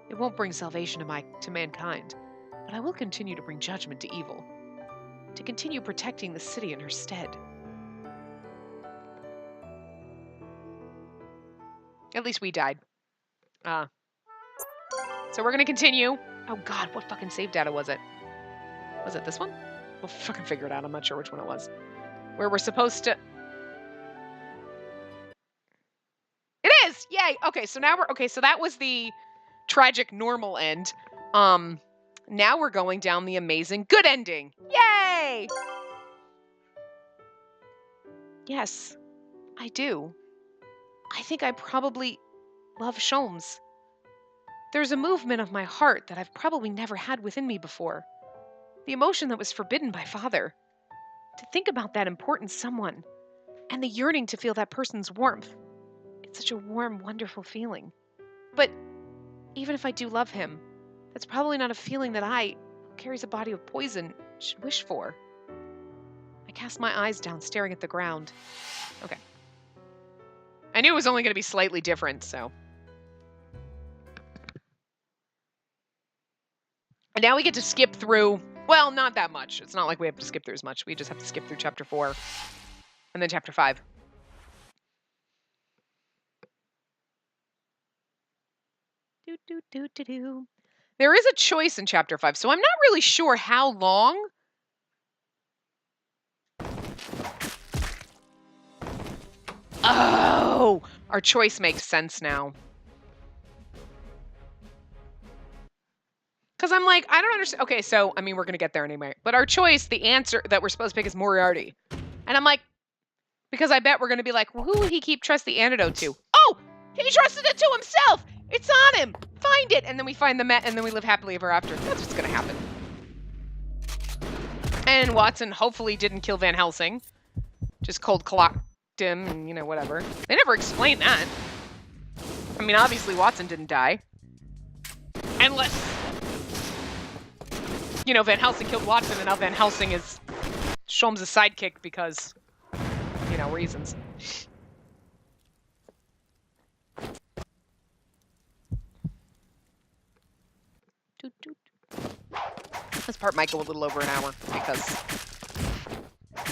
It won't bring salvation to mankind, but I will continue to bring judgment to evil. To continue protecting the city in her stead. At least we died. So we're going to continue. Oh god, what fucking save data was it? Was it this one? We'll fucking figure it out. I'm not sure which one it was. Where we're supposed to... It is! Yay! Okay, so now so that was the tragic normal end. Now we're going down the amazing good ending. Yay! Yes, I do. I think I probably love Sholmes. There's a movement of my heart that I've probably never had within me before. The emotion that was forbidden by Father. To think about that important someone, and the yearning to feel that person's warmth. It's such a warm, wonderful feeling. But even if I do love him, that's probably not a feeling that I, who carries a body of poison, should wish for. I cast my eyes down, staring at the ground. Okay. I knew it was only going to be slightly different, so... And now we get to skip through... Well, not that much. It's not like we have to skip through as much. We just have to skip through chapter 4. And then chapter 5. There is a choice in chapter 5, so I'm not really sure how long. Oh! Our choice makes sense now. Because I'm like, I don't understand. Okay, so, I mean, we're going to get there anyway. But our choice, the answer that we're supposed to pick is Moriarty. And I'm like, because I bet we're going to be like, well, who would he trust the antidote to? Oh! He trusted it to himself! It's on him! Find it! And then we find the Met, and then we live happily ever after. That's what's going to happen. And Watson hopefully didn't kill Van Helsing. Just cold clocked him, and, you know, whatever. They never explain that. I mean, obviously Watson didn't die. Unless, you know, Van Helsing killed Watson, and now Van Helsing is Sholmes' sidekick because, you know, reasons. This part might go a little over an hour because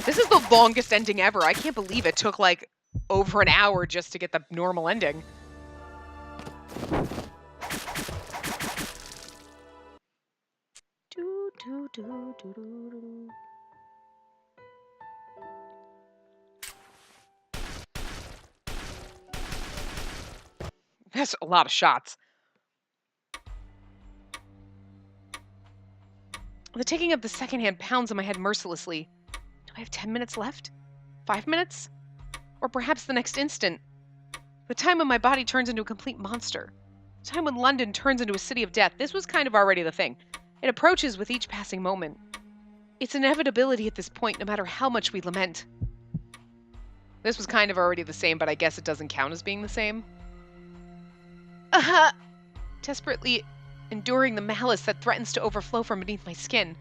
this is the longest ending ever. I can't believe it took like over an hour just to get the normal ending. That's a lot of shots. The taking of the second hand pounds on my head mercilessly. Do I have 10 minutes left? 5 minutes? Or perhaps the next instant? The time when my body turns into a complete monster. The time when London turns into a city of death. This was kind of already the thing. It approaches with each passing moment. It's inevitability at this point, no matter how much we lament. This was kind of already the same, but I guess it doesn't count as being the same. Desperately enduring the malice that threatens to overflow from beneath my skin,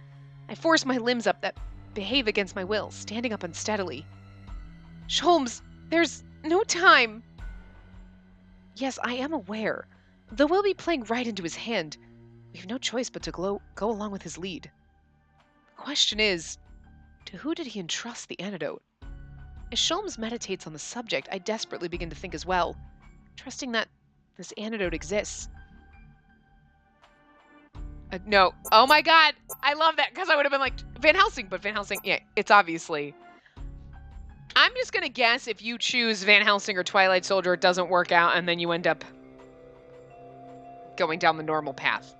I force my limbs up that behave against my will, standing up unsteadily. Sholmes, there's no time. Yes, I am aware. Though we'll be playing right into his hand, we have no choice but to go along with his lead. The question is, to who did he entrust the antidote? As Sholmes meditates on the subject, I desperately begin to think as well, trusting that this antidote exists. No. Oh my god! I love that, because I would have been like, Van Helsing, but Van Helsing, yeah, it's obviously... I'm just gonna guess if you choose Van Helsing or Twilight Soldier, it doesn't work out, and then you end up going down the normal path.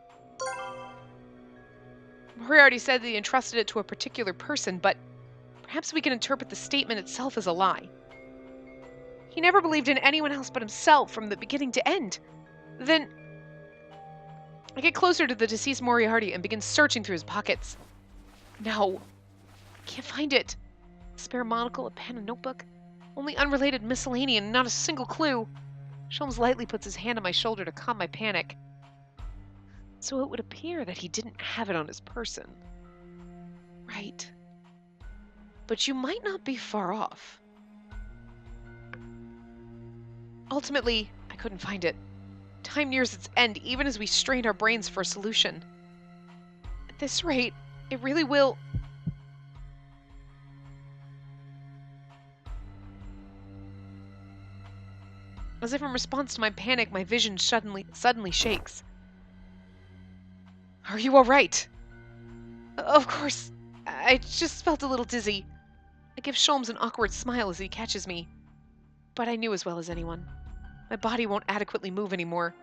Moriarty said that he entrusted it to a particular person, but perhaps we can interpret the statement itself as a lie. He never believed in anyone else but himself from the beginning to end. Then I get closer to the deceased Moriarty and begin searching through his pockets. No, can't find it. A spare monocle, a pen, a notebook. Only unrelated miscellany and not a single clue. Sholmes lightly puts his hand on my shoulder to calm my panic. So it would appear that he didn't have it on his person. Right. But you might not be far off. Ultimately, I couldn't find it. Time nears its end, even as we strain our brains for a solution. At this rate, it really will... As if in response to my panic, my vision suddenly shakes. Are you all right? Of course. I just felt a little dizzy. I give Sholmes an awkward smile as he catches me. But I knew as well as anyone. My body won't adequately move anymore.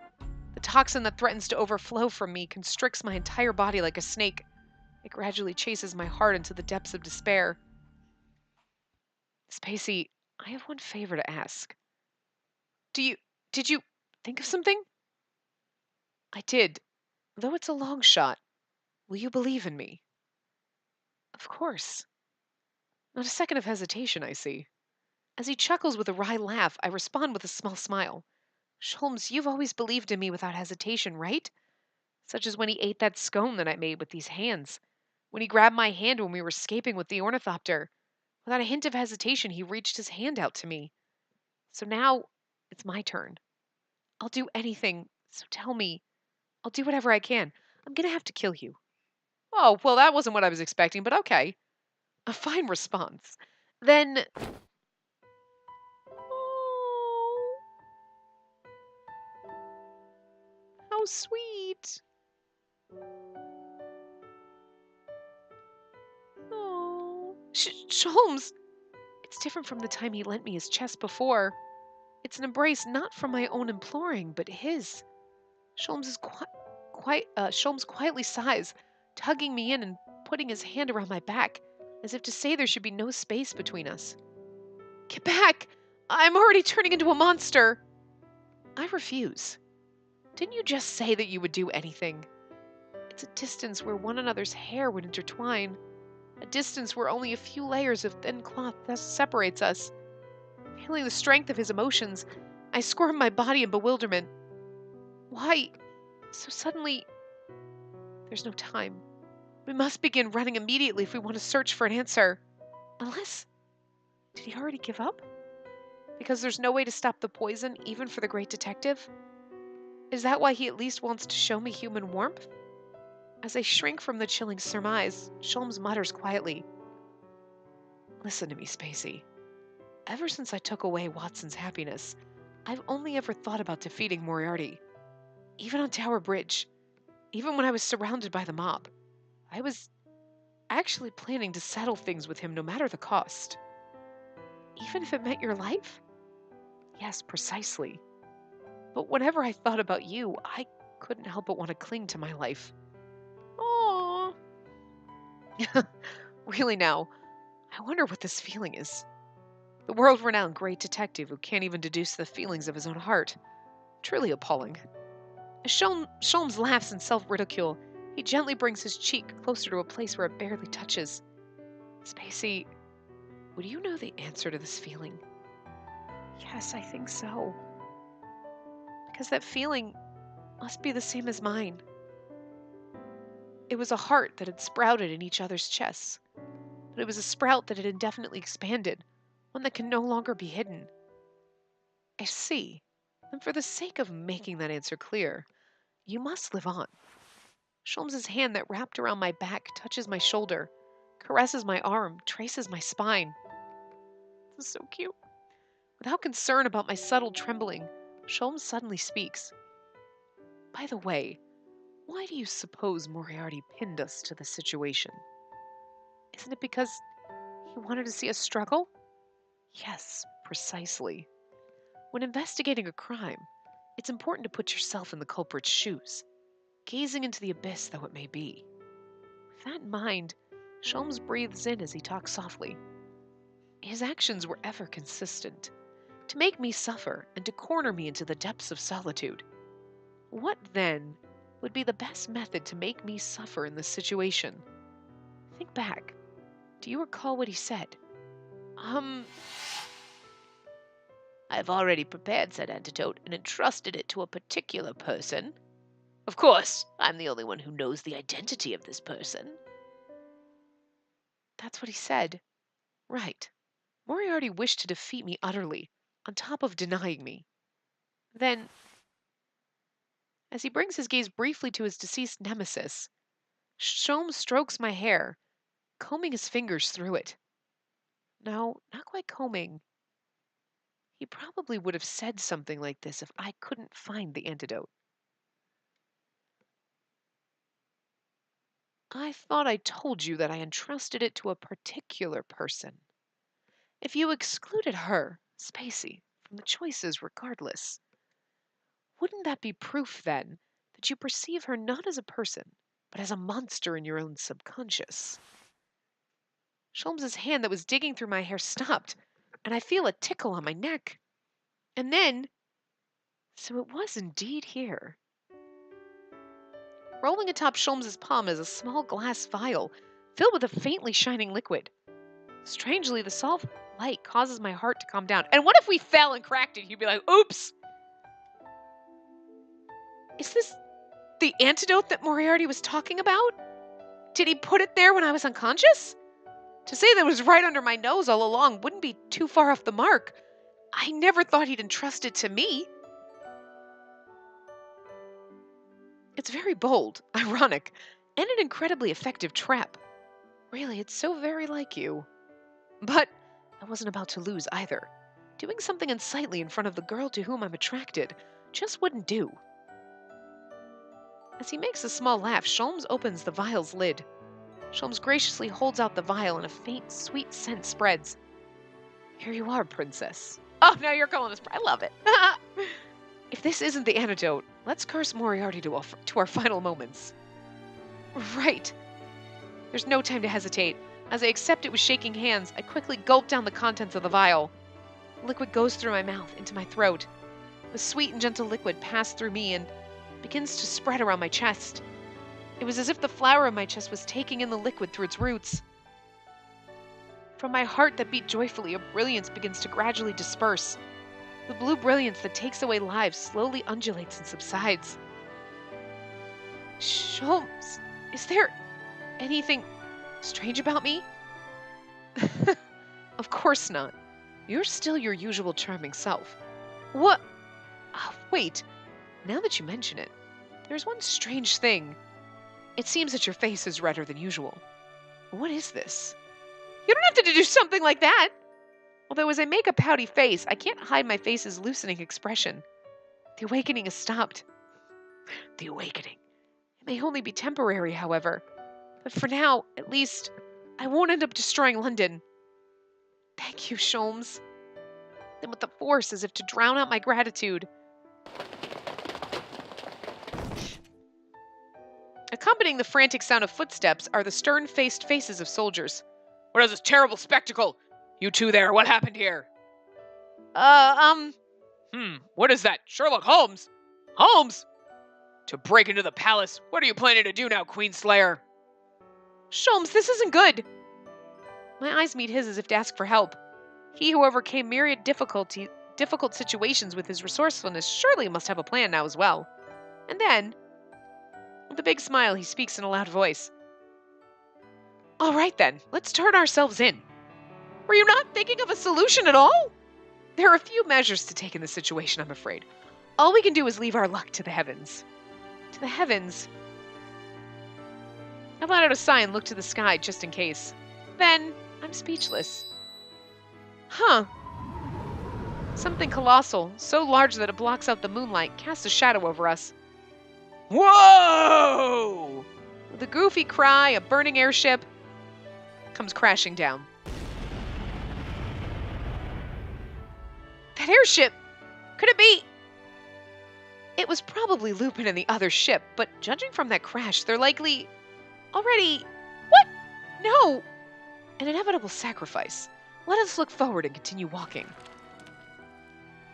The toxin that threatens to overflow from me constricts my entire body like a snake. It gradually chases my heart into the depths of despair. Spacey, I have one favor to ask. Did you think of something? I did, though it's a long shot. Will you believe in me? Of course. Not a second of hesitation, I see. As he chuckles with a wry laugh, I respond with a small smile. Sholmes, you've always believed in me without hesitation, right? Such as when he ate that scone that I made with these hands. When he grabbed my hand when we were escaping with the ornithopter. Without a hint of hesitation, he reached his hand out to me. So now, it's my turn. I'll do anything, so tell me. I'll do whatever I can. I'm gonna have to kill you. Oh, well, that wasn't what I was expecting, but okay. A fine response. Then... Oh, how sweet. Oh. Sholmes! It's different from the time he lent me his chest before. It's an embrace not from my own imploring, but his. Sholmes quietly sighs, tugging me in and putting his hand around my back, as if to say there should be no space between us. Get back! I'm already turning into a monster! I refuse. Didn't you just say that you would do anything? It's a distance where one another's hair would intertwine. A distance where only a few layers of thin cloth thus separates us. Feeling the strength of his emotions, I squirm my body in bewilderment. Why so suddenly There's no time. We must begin running immediately if we want to search for an answer. Unless, did he already give up? Because there's no way to stop the poison, even for the great detective? Is that why he at least wants to show me human warmth? As I shrink from the chilling surmise, Sholmes mutters quietly, "Listen to me, Spacey. Ever since I took away Watson's happiness, I've only ever thought about defeating Moriarty. Even on Tower Bridge, even when I was surrounded by the mob, I was actually planning to settle things with him no matter the cost. Even if it meant your life? Yes, precisely. But whenever I thought about you, I couldn't help but want to cling to my life." Aww. Really now, I wonder what this feeling is. The world-renowned great detective who can't even deduce the feelings of his own heart. Truly appalling. As Sholmes laughs in self-ridicule, he gently brings his cheek closer to a place where it barely touches. "Spacey, would you know the answer to this feeling?" "Yes, I think so. Because that feeling must be the same as mine." It was a heart that had sprouted in each other's chests, but it was a sprout that had indefinitely expanded, one that can no longer be hidden. "I see. And for the sake of making that answer clear, you must live on." Sholmes's hand that wrapped around my back touches my shoulder, caresses my arm, traces my spine. This is so cute. Without concern about my subtle trembling, Sholmes suddenly speaks. "By the way, why do you suppose Moriarty pinned us to this situation? Isn't it because he wanted to see us struggle?" "Yes, precisely. When investigating a crime, it's important to put yourself in the culprit's shoes, gazing into the abyss though it may be." With that in mind, Sholmes breathes in as he talks softly. "His actions were ever consistent, to make me suffer and to corner me into the depths of solitude. What, then, would be the best method to make me suffer in this situation? Think back. Do you recall what he said?" I've already prepared said antidote and entrusted it to a particular person. Of course, I'm the only one who knows the identity of this person." That's what he said. Right. Moriarty wished to defeat me utterly, on top of denying me. Then, as he brings his gaze briefly to his deceased nemesis, Sholmes strokes my hair, combing his fingers through it. No, not quite combing. He probably would have said something like this if I couldn't find the antidote. "I thought I told you that I entrusted it to a particular person. If you excluded her, Spacey, from the choices regardless, wouldn't that be proof, then, that you perceive her not as a person, but as a monster in your own subconscious?" Sholmes's hand that was digging through my hair stopped, and I feel a tickle on my neck. And then, so it was indeed here. Rolling atop Sholmes's palm is a small glass vial filled with a faintly shining liquid. Strangely, the soft light causes my heart to calm down. And what if we fell and cracked it? You'd be like, "Oops! Is this the antidote that Moriarty was talking about? Did he put it there when I was unconscious?" To say that it was right under my nose all along wouldn't be too far off the mark. I never thought he'd entrust it to me. It's very bold, ironic, and an incredibly effective trap. Really, it's so very like you. But I wasn't about to lose either. Doing something unsightly in front of the girl to whom I'm attracted just wouldn't do. As he makes a small laugh, Sholmes opens the vial's lid. Sholmes graciously holds out the vial and a faint, sweet scent spreads. "Here you are, princess." Oh, now you're calling us. I love it. If this isn't the antidote, let's curse Moriarty to our final moments. Right. There's no time to hesitate. As I accept it with shaking hands, I quickly gulp down the contents of the vial. The liquid goes through my mouth, into my throat. The sweet and gentle liquid passed through me and begins to spread around my chest. It was as if the flower of my chest was taking in the liquid through its roots. From my heart that beat joyfully, a brilliance begins to gradually disperse. The blue brilliance that takes away lives slowly undulates and subsides. "Sholmes, Is there anything strange about me? Of course not. You're still your usual charming self. What? Oh, wait. Now that you mention it, there's one strange thing. It seems that your face is redder than usual. What is this? You don't have to do something like that. Although as I make a pouty face, I can't hide my face's loosening expression. The awakening has stopped. The awakening. It may only be temporary, however. But for now, at least, I won't end up destroying London. Thank you, Sholmes. Then with the force as if to drown out my gratitude. Accompanying the frantic sound of footsteps are the stern-faced faces of soldiers. What is this terrible spectacle? You two there, what happened here? What is that? Sherlock Holmes? Holmes? To break into the palace? What are you planning to do now, Queenslayer? Sholmes, this isn't good. My eyes meet his as if to ask for help. He who overcame myriad difficult situations with his resourcefulness surely must have a plan now as well. And then, with a big smile, he speaks in a loud voice. All right then, let's turn ourselves in. Were you not thinking of a solution at all? There are a few measures to take in this situation, I'm afraid. All we can do is leave our luck to the heavens. To the heavens? I let out a sigh and looked to the sky just in case. Then, I'm speechless. Huh. Something colossal, so large that it blocks out the moonlight, casts a shadow over us. Whoa! With a goofy cry, a burning airship comes crashing down. That airship! Could it be? It was probably Lupin and the other ship, but judging from that crash, they're likely already... What? No! An inevitable sacrifice. Let us look forward and continue walking.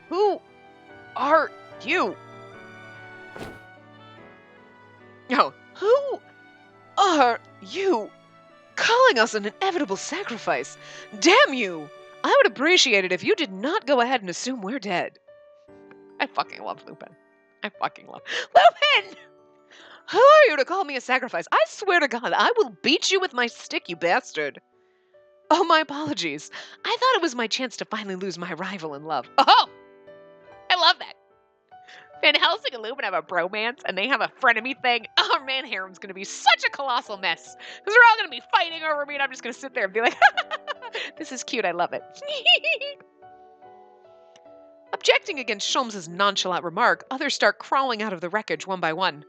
Who are you? No, who are you? Calling us an inevitable sacrifice. Damn you! I would appreciate it if you did not go ahead and assume we're dead. I fucking love Lupin. I fucking love Lupin! Who are you to call me a sacrifice? I swear to God, I will beat you with my stick, you bastard. Oh, my apologies. I thought it was my chance to finally lose my rival in love. Oh! I love that. Van Helsing and Lupin have a bromance, and they have a frenemy thing. Oh, man, harem's gonna be such a colossal mess. Because they're all gonna be fighting over me, and I'm just gonna sit there and be like, this is cute, I love it. Objecting against Sholmes' nonchalant remark, others start crawling out of the wreckage one by one.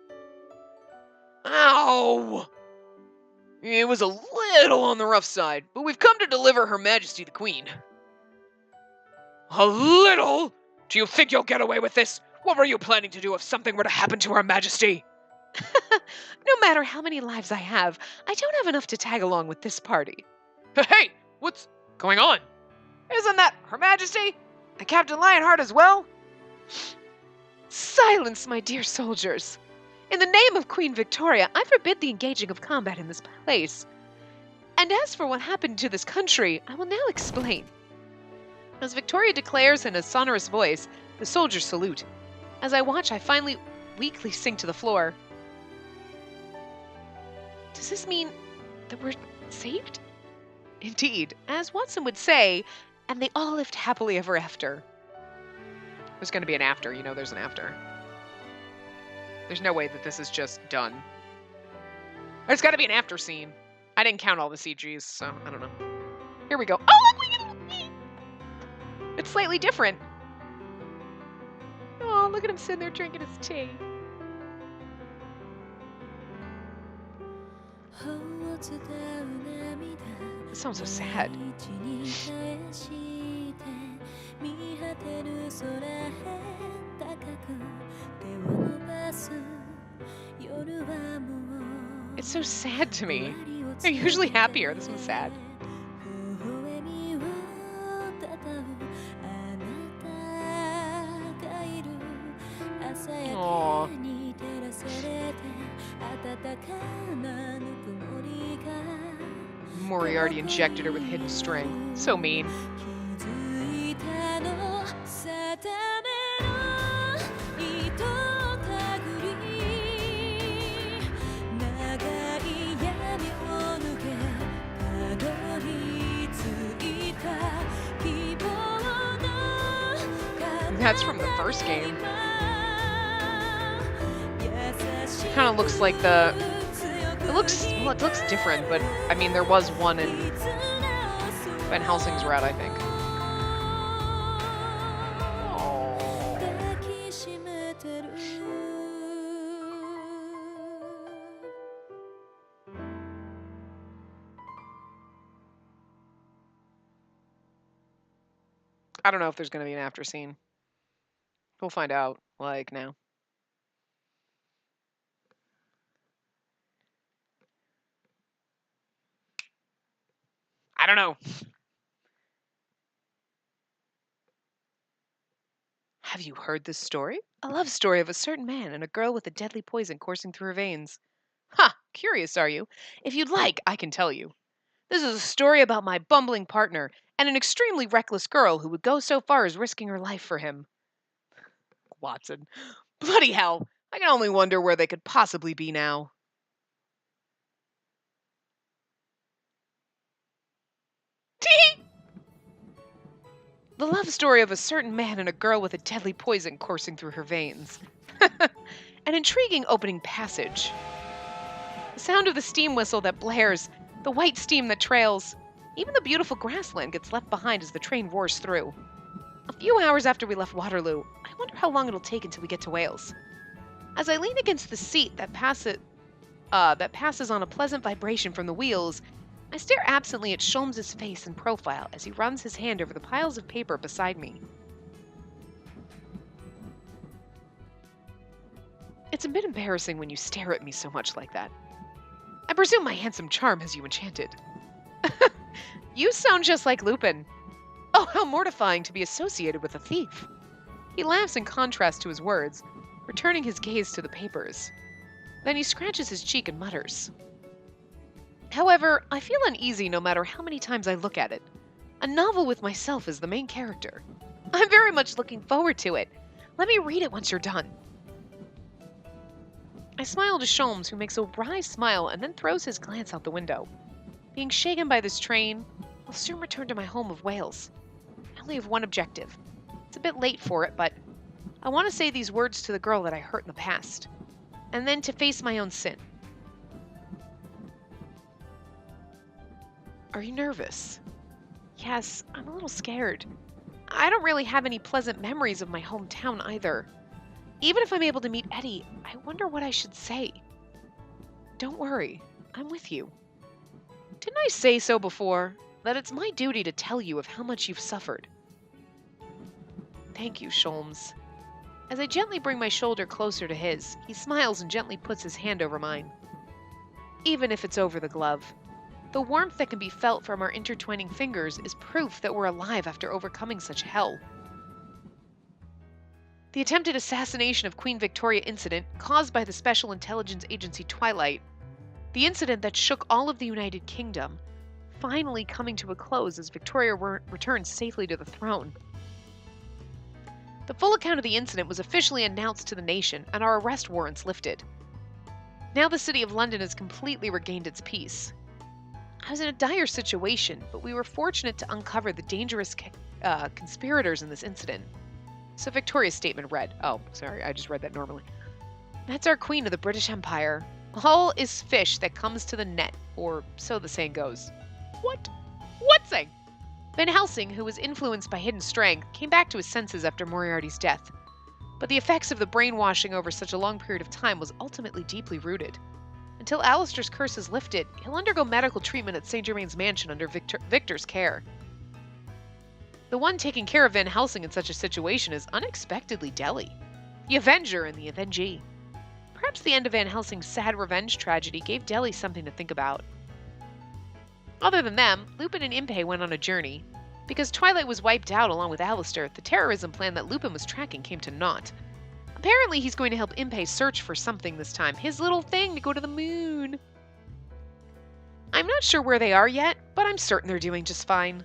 Ow! It was a little on the rough side, but we've come to deliver Her Majesty the Queen. A little? Do you think you'll get away with this? What were you planning to do if something were to happen to Her Majesty? No matter how many lives I have, I don't have enough to tag along with this party. Hey, what's going on? Isn't that Her Majesty? And Captain Lionheart as well? Silence, my dear soldiers. In the name of Queen Victoria, I forbid the engaging of combat in this place. And as for what happened to this country, I will now explain. As Victoria declares in a sonorous voice, the soldiers salute. As I watch, I finally weakly sink to the floor. Does this mean that we're saved? Indeed, as Watson would say, and they all lived happily ever after. There's going to be an after, you know there's an after. There's no way that this is just done. There's got to be an after scene. I didn't count all the CGs, so I don't know. Here we go. Oh, look! It's slightly different. Oh, look at him sitting there drinking his tea. This sounds so sad. It's so sad to me. They're usually happier. This one's sad. Aww. Moriarty injected her with hidden strength. So mean. That's from the first game. Kind of looks like the... It looks different, but I mean, there was one in Van Helsing's route, I think. I don't know if there's going to be an after scene. We'll find out, like, now. I don't know. Have you heard this story? A love story of a certain man and a girl with a deadly poison coursing through her veins. Ha! Curious, are you? If you'd like, I can tell you. This is a story about my bumbling partner and an extremely reckless girl who would go so far as risking her life for him. Watson. Bloody hell! I can only wonder where they could possibly be now. Tee! The love story of a certain man and a girl with a deadly poison coursing through her veins. An intriguing opening passage. The sound of the steam whistle that blares, the white steam that trails. Even the beautiful grassland gets left behind as the train roars through. A few hours after we left Waterloo, I wonder how long it'll take until we get to Wales. As I lean against the seat that passes on a pleasant vibration from the wheels, I stare absently at Sholmes's face and profile as he runs his hand over the piles of paper beside me. It's a bit embarrassing when you stare at me so much like that. I presume my handsome charm has you enchanted. You sound just like Lupin. Oh, how mortifying to be associated with a thief. He laughs in contrast to his words, returning his gaze to the papers. Then he scratches his cheek and mutters. However, I feel uneasy no matter how many times I look at it. A novel with myself as the main character. I'm very much looking forward to it. Let me read it once you're done. I smile to Sholmes, who makes a wry smile and then throws his glance out the window. Being shaken by this train, I'll soon return to my home of Wales. I only have one objective. It's a bit late for it, but I want to say these words to the girl that I hurt in the past, and then to face my own sin. Are you nervous? Yes, I'm a little scared. I don't really have any pleasant memories of my hometown either. Even if I'm able to meet Eddie, I wonder what I should say. Don't worry, I'm with you. Didn't I say so before? That it's my duty to tell you of how much you've suffered. Thank you, Sholmes. As I gently bring my shoulder closer to his, he smiles and gently puts his hand over mine. Even if it's over the glove, the warmth that can be felt from our intertwining fingers is proof that we're alive after overcoming such hell. The attempted assassination of Queen Victoria incident caused by the Special Intelligence Agency Twilight, the incident that shook all of the United Kingdom, finally coming to a close as Victoria returned safely to the throne. The full account of the incident was officially announced to the nation and our arrest warrants lifted. Now the City of London has completely regained its peace. I was in a dire situation, but we were fortunate to uncover the dangerous conspirators in this incident. So Victoria's statement read, oh, sorry, I just read that normally. That's our queen of the British Empire. All is fish that comes to the net, or so the saying goes. What? What saying? Van Helsing, who was influenced by hidden strength, came back to his senses after Moriarty's death. But the effects of the brainwashing over such a long period of time was ultimately deeply rooted. Until Alistair's curse is lifted, he'll undergo medical treatment at St. Germain's mansion under Victor's care. The one taking care of Van Helsing in such a situation is unexpectedly Delhi, the Avenger and the Avengee. Perhaps the end of Van Helsing's sad revenge tragedy gave Delhi something to think about. Other than them, Lupin and Impey went on a journey. Because Twilight was wiped out along with Alistair, the terrorism plan that Lupin was tracking came to naught. Apparently he's going to help Impey search for something this time, his little thing to go to the moon. I'm not sure where they are yet, but I'm certain they're doing just fine.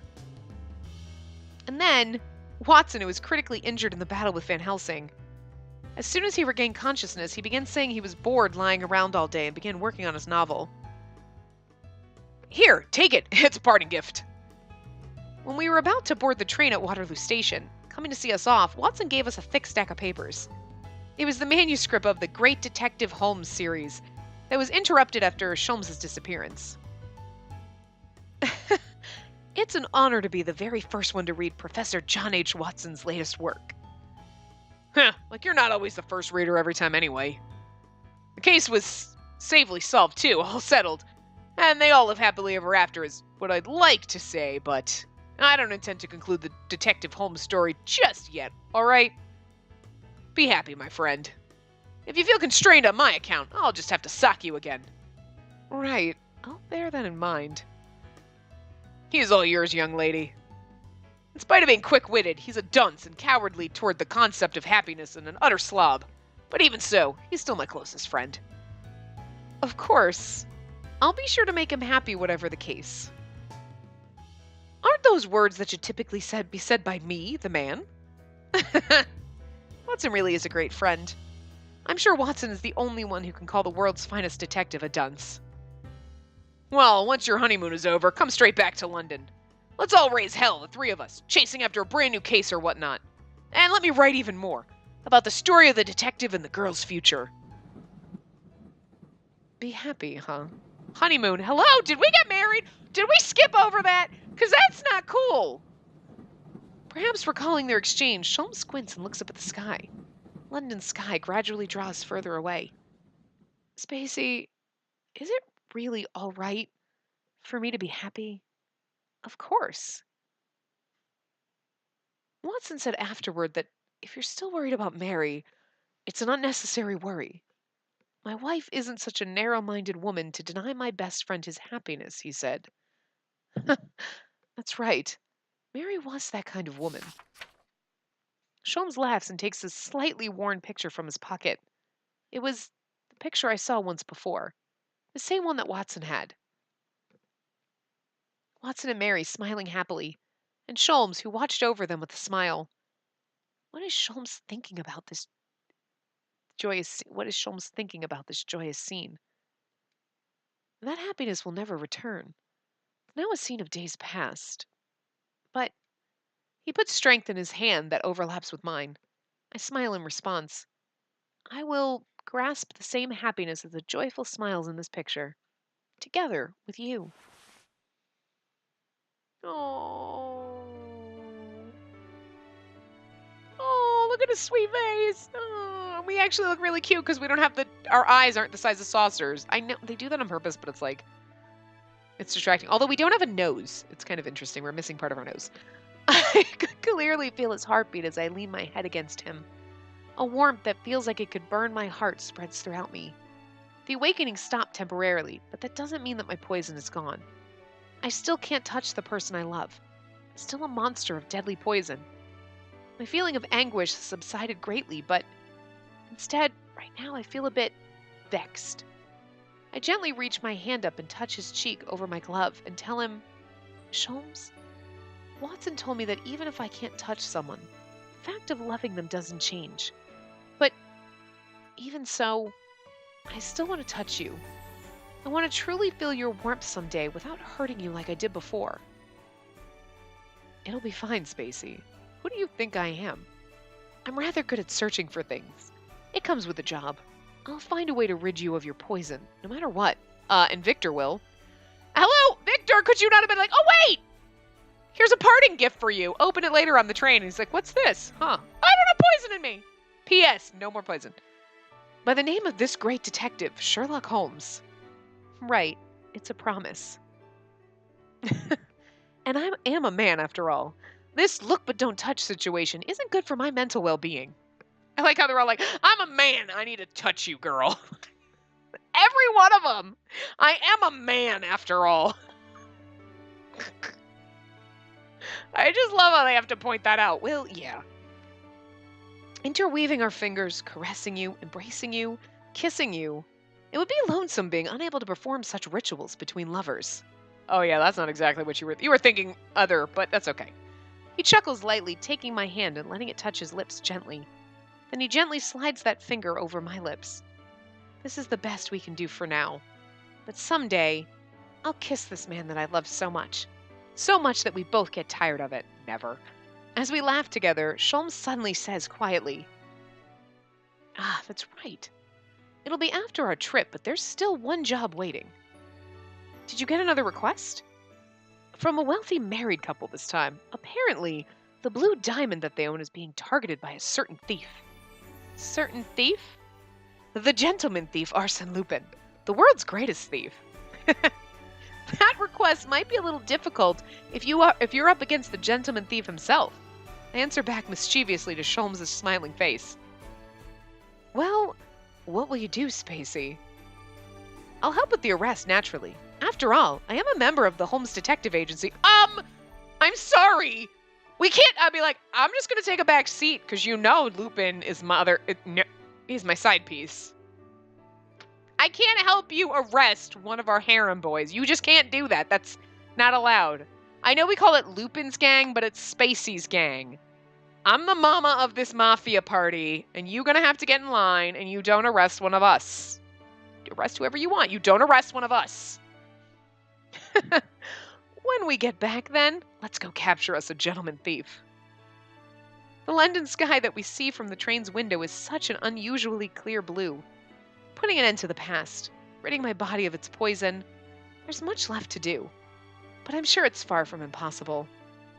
And then, Watson, who was critically injured in the battle with Van Helsing. As soon as he regained consciousness, he began saying he was bored lying around all day and began working on his novel. Here, take it. It's a parting gift. When we were about to board the train at Waterloo Station, coming to see us off, Watson gave us a thick stack of papers. It was the manuscript of the Great Detective Holmes series that was interrupted after Sholmes' disappearance. It's an honor to be the very first one to read Professor John H. Watson's latest work. Huh, like you're not always the first reader every time anyway. The case was safely solved too, all settled. And they all live happily ever after is what I'd like to say, but I don't intend to conclude the Detective Holmes story just yet, alright? Be happy, my friend. If you feel constrained on my account, I'll just have to sock you again. Right, I'll bear that in mind. He is all yours, young lady. In spite of being quick-witted, he's a dunce and cowardly toward the concept of happiness and an utter slob. But even so, he's still my closest friend. Of course. I'll be sure to make him happy, whatever the case. Aren't those words that should typically be said by me, the man? Watson really is a great friend. I'm sure Watson is the only one who can call the world's finest detective a dunce. Well, once your honeymoon is over, come straight back to London. Let's all raise hell, the three of us, chasing after a brand new case or whatnot. And let me write even more about the story of the detective and the girl's future. Be happy, huh? Honeymoon. Hello? Did we get married? Did we skip over that? Because that's not cool. Perhaps recalling their exchange, Sholmes squints and looks up at the sky. London's sky gradually draws further away. Spacey, is it really all right for me to be happy? Of course. Watson said afterward that if you're still worried about Mary, it's an unnecessary worry. My wife isn't such a narrow-minded woman to deny my best friend his happiness, he said. That's right. Mary was that kind of woman. Sholmes laughs and takes a slightly worn picture from his pocket. It was the picture I saw once before, the same one that Watson had. Watson and Mary smiling happily, and Sholmes, who watched over them with a smile. What is Sholmes thinking about this joyous scene? That happiness will never return. Now a scene of days past. But he puts strength in his hand that overlaps with mine. I smile in response. I will grasp the same happiness as the joyful smiles in this picture, together with you. Oh, look at his sweet face. Oh, we actually look really cute because we don't have our eyes aren't the size of saucers. I know they do that on purpose, but it's distracting. Although we don't have a nose. It's kind of interesting. We're missing part of our nose. I could clearly feel his heartbeat as I lean my head against him. A warmth that feels like it could burn my heart spreads throughout me. The awakening stopped temporarily, but that doesn't mean that my poison is gone. I still can't touch the person I love. I'm still a monster of deadly poison. My feeling of anguish has subsided greatly, but instead, right now I feel a bit vexed. I gently reach my hand up and touch his cheek over my glove and tell him, Sholmes, Watson told me that even if I can't touch someone, the fact of loving them doesn't change. But even so, I still want to touch you. I want to truly feel your warmth someday without hurting you like I did before. It'll be fine, Spacey. Who do you think I am? I'm rather good at searching for things. It comes with the job. I'll find a way to rid you of your poison, no matter what. And Victor will. Hello, Victor, could you not have been like, oh wait! Here's a parting gift for you. Open it later on the train. And he's like, what's this? Huh? I don't have poison in me. P.S. No more poison. By the name of this great detective, Sherlock Holmes. Right. It's a promise. And I am a man, after all. This look but don't touch situation isn't good for my mental well-being. I like how they're all like, I'm a man. I need to touch you, girl. Every one of them. I am a man, after all. I just love how they have to point that out. Well, yeah. Interweaving our fingers, caressing you, embracing you, kissing you. It would be lonesome being unable to perform such rituals between lovers. Oh yeah, that's not exactly what you were thinking other, but that's okay. He chuckles lightly, taking my hand and letting it touch his lips gently. Then he gently slides that finger over my lips. This is the best we can do for now. But someday, I'll kiss this man that I love so much. So much that we both get tired of it. Never. As we laugh together, Sholmes suddenly says quietly, "Ah, that's right. It'll be after our trip, but there's still one job waiting." "Did you get another request?" "From a wealthy married couple this time. Apparently, the blue diamond that they own is being targeted by a certain thief." "Certain thief?" "The gentleman thief Arsène Lupin, the world's greatest thief." "That request might be a little difficult if you're up against the gentleman thief himself." I answer back mischievously to Sholmes' smiling face. "Well, what will you do, Spacey?" "I'll help with the arrest, naturally. After all, I am a member of the Holmes Detective Agency." I'm sorry. We can't. I'd be like, I'm just gonna take a back seat because Lupin is he's my side piece. I can't help you arrest one of our harem boys. You just can't do that. That's not allowed. I know we call it Lupin's gang, but it's Spacey's gang. I'm the mama of this mafia party, and you're gonna have to get in line, and you don't arrest one of us. You arrest whoever you want. You don't arrest one of us. When we get back, then, let's go capture us a gentleman thief. The London sky that we see from the train's window is such an unusually clear blue. Putting an end to the past, ridding my body of its poison, there's much left to do. But I'm sure it's far from impossible,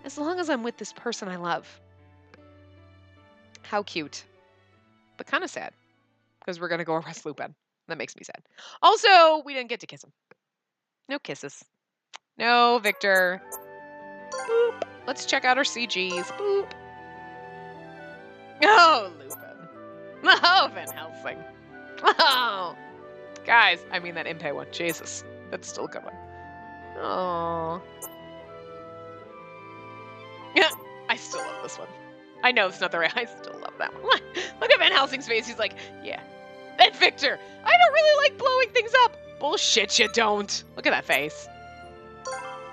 as long as I'm with this person I love. How cute. But kind of sad, because we're going to go arrest Lupin. That makes me sad. Also, we didn't get to kiss him. No kisses. No, Victor. Boop. Let's check out our CGs. Boop. Oh, Lupin. Oh, Van Helsing. Oh. Guys, I mean that Impey one. Jesus. That's still a good one. Oh. Yeah, I still love this one. I know it's not the right. I still love that one. Look at Van Helsing's face. He's like, yeah. And Victor, I don't really like blowing things up. Bullshit, you don't. Look at that face.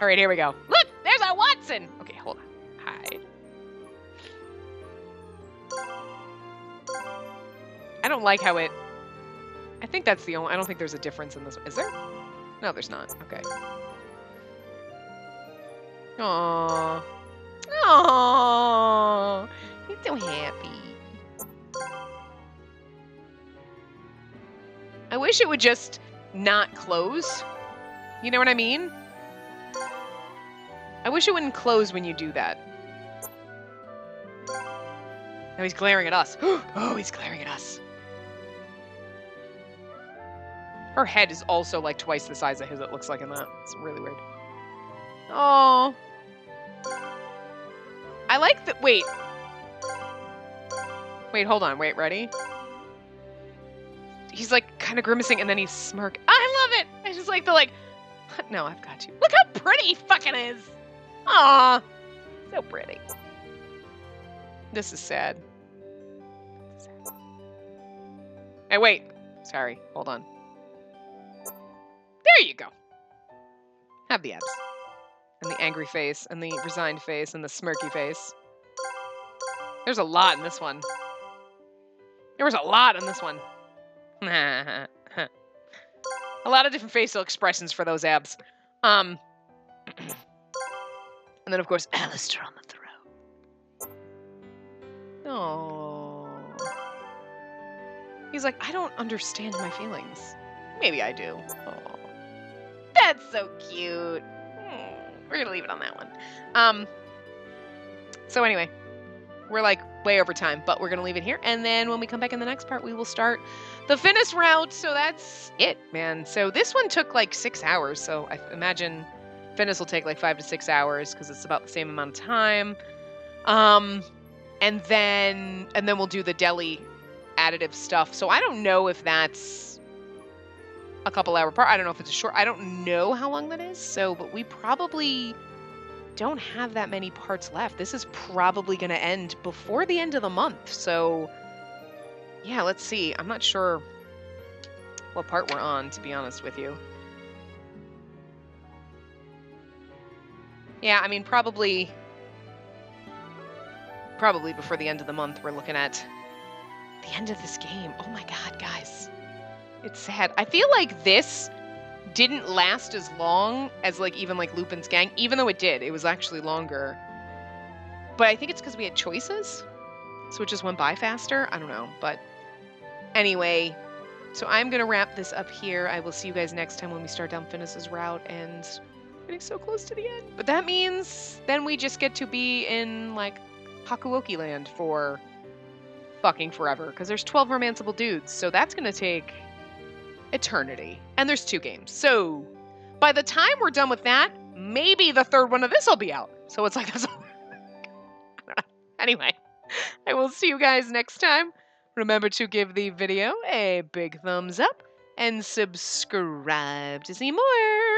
All right, here we go. Look, there's our Watson. Okay, hold on. Hide. I don't like how it... I think that's the only... I don't think there's a difference in this. Is there? No, there's not. Okay. Aww. Aww. He's so happy. I wish it would just not close. You know what I mean? I wish it wouldn't close when you do that. Now he's glaring at us. Oh, he's glaring at us. Her head is also like twice the size of his, it looks like in that. It's really weird. Oh. I like that. Wait. Wait, hold on. Wait, ready? He's like kind of grimacing and then he's smirk. I love it. I just like the like, no, I've got you. Look how pretty he fucking is. Aw. So pretty. This is sad. Hey, wait. Sorry. Hold on. There you go. Have the abs. And the angry face, and the resigned face, and the smirky face. There's a lot in this one. There was a lot in this one. A lot of different facial expressions for those abs. And then, of course, Alistair on the throne. Oh. He's like, I don't understand my feelings. Maybe I do. Oh. That's so cute. We're gonna leave it on that one. So anyway, we're like way over time, but we're gonna leave it here. And then when we come back in the next part, we will start the Finis route. So that's it, man. So this one took like 6 hours. So I imagine Finis will take like 5 to 6 hours because it's about the same amount of time. And then we'll do the deli additive stuff. So I don't know if that's a couple hour part. I don't know if it's a short. I don't know how long that is. So, but we probably don't have that many parts left. This is probably going to end before the end of the month. So, yeah, let's see. I'm not sure what part we're on, to be honest with you. Yeah, I mean, probably before the end of the month, we're looking at the end of this game. Oh my God, guys. It's sad. I feel like this didn't last as long as like even like Lupin's gang, even though it did. It was actually longer. But I think it's because we had choices, so it just went by faster. I don't know, but anyway, so I'm gonna wrap this up here. I will see you guys next time when we start down Finis's route, and we're getting so close to the end. But that means then we just get to be in like Hakuoki land for fucking forever, because there's 12 romanceable dudes, so that's gonna take eternity. And there's 2 games. So by the time we're done with that, maybe the third one of this will be out. So it's like that's anyway, I will see you guys next time. Remember to give the video a big thumbs up and subscribe to see more.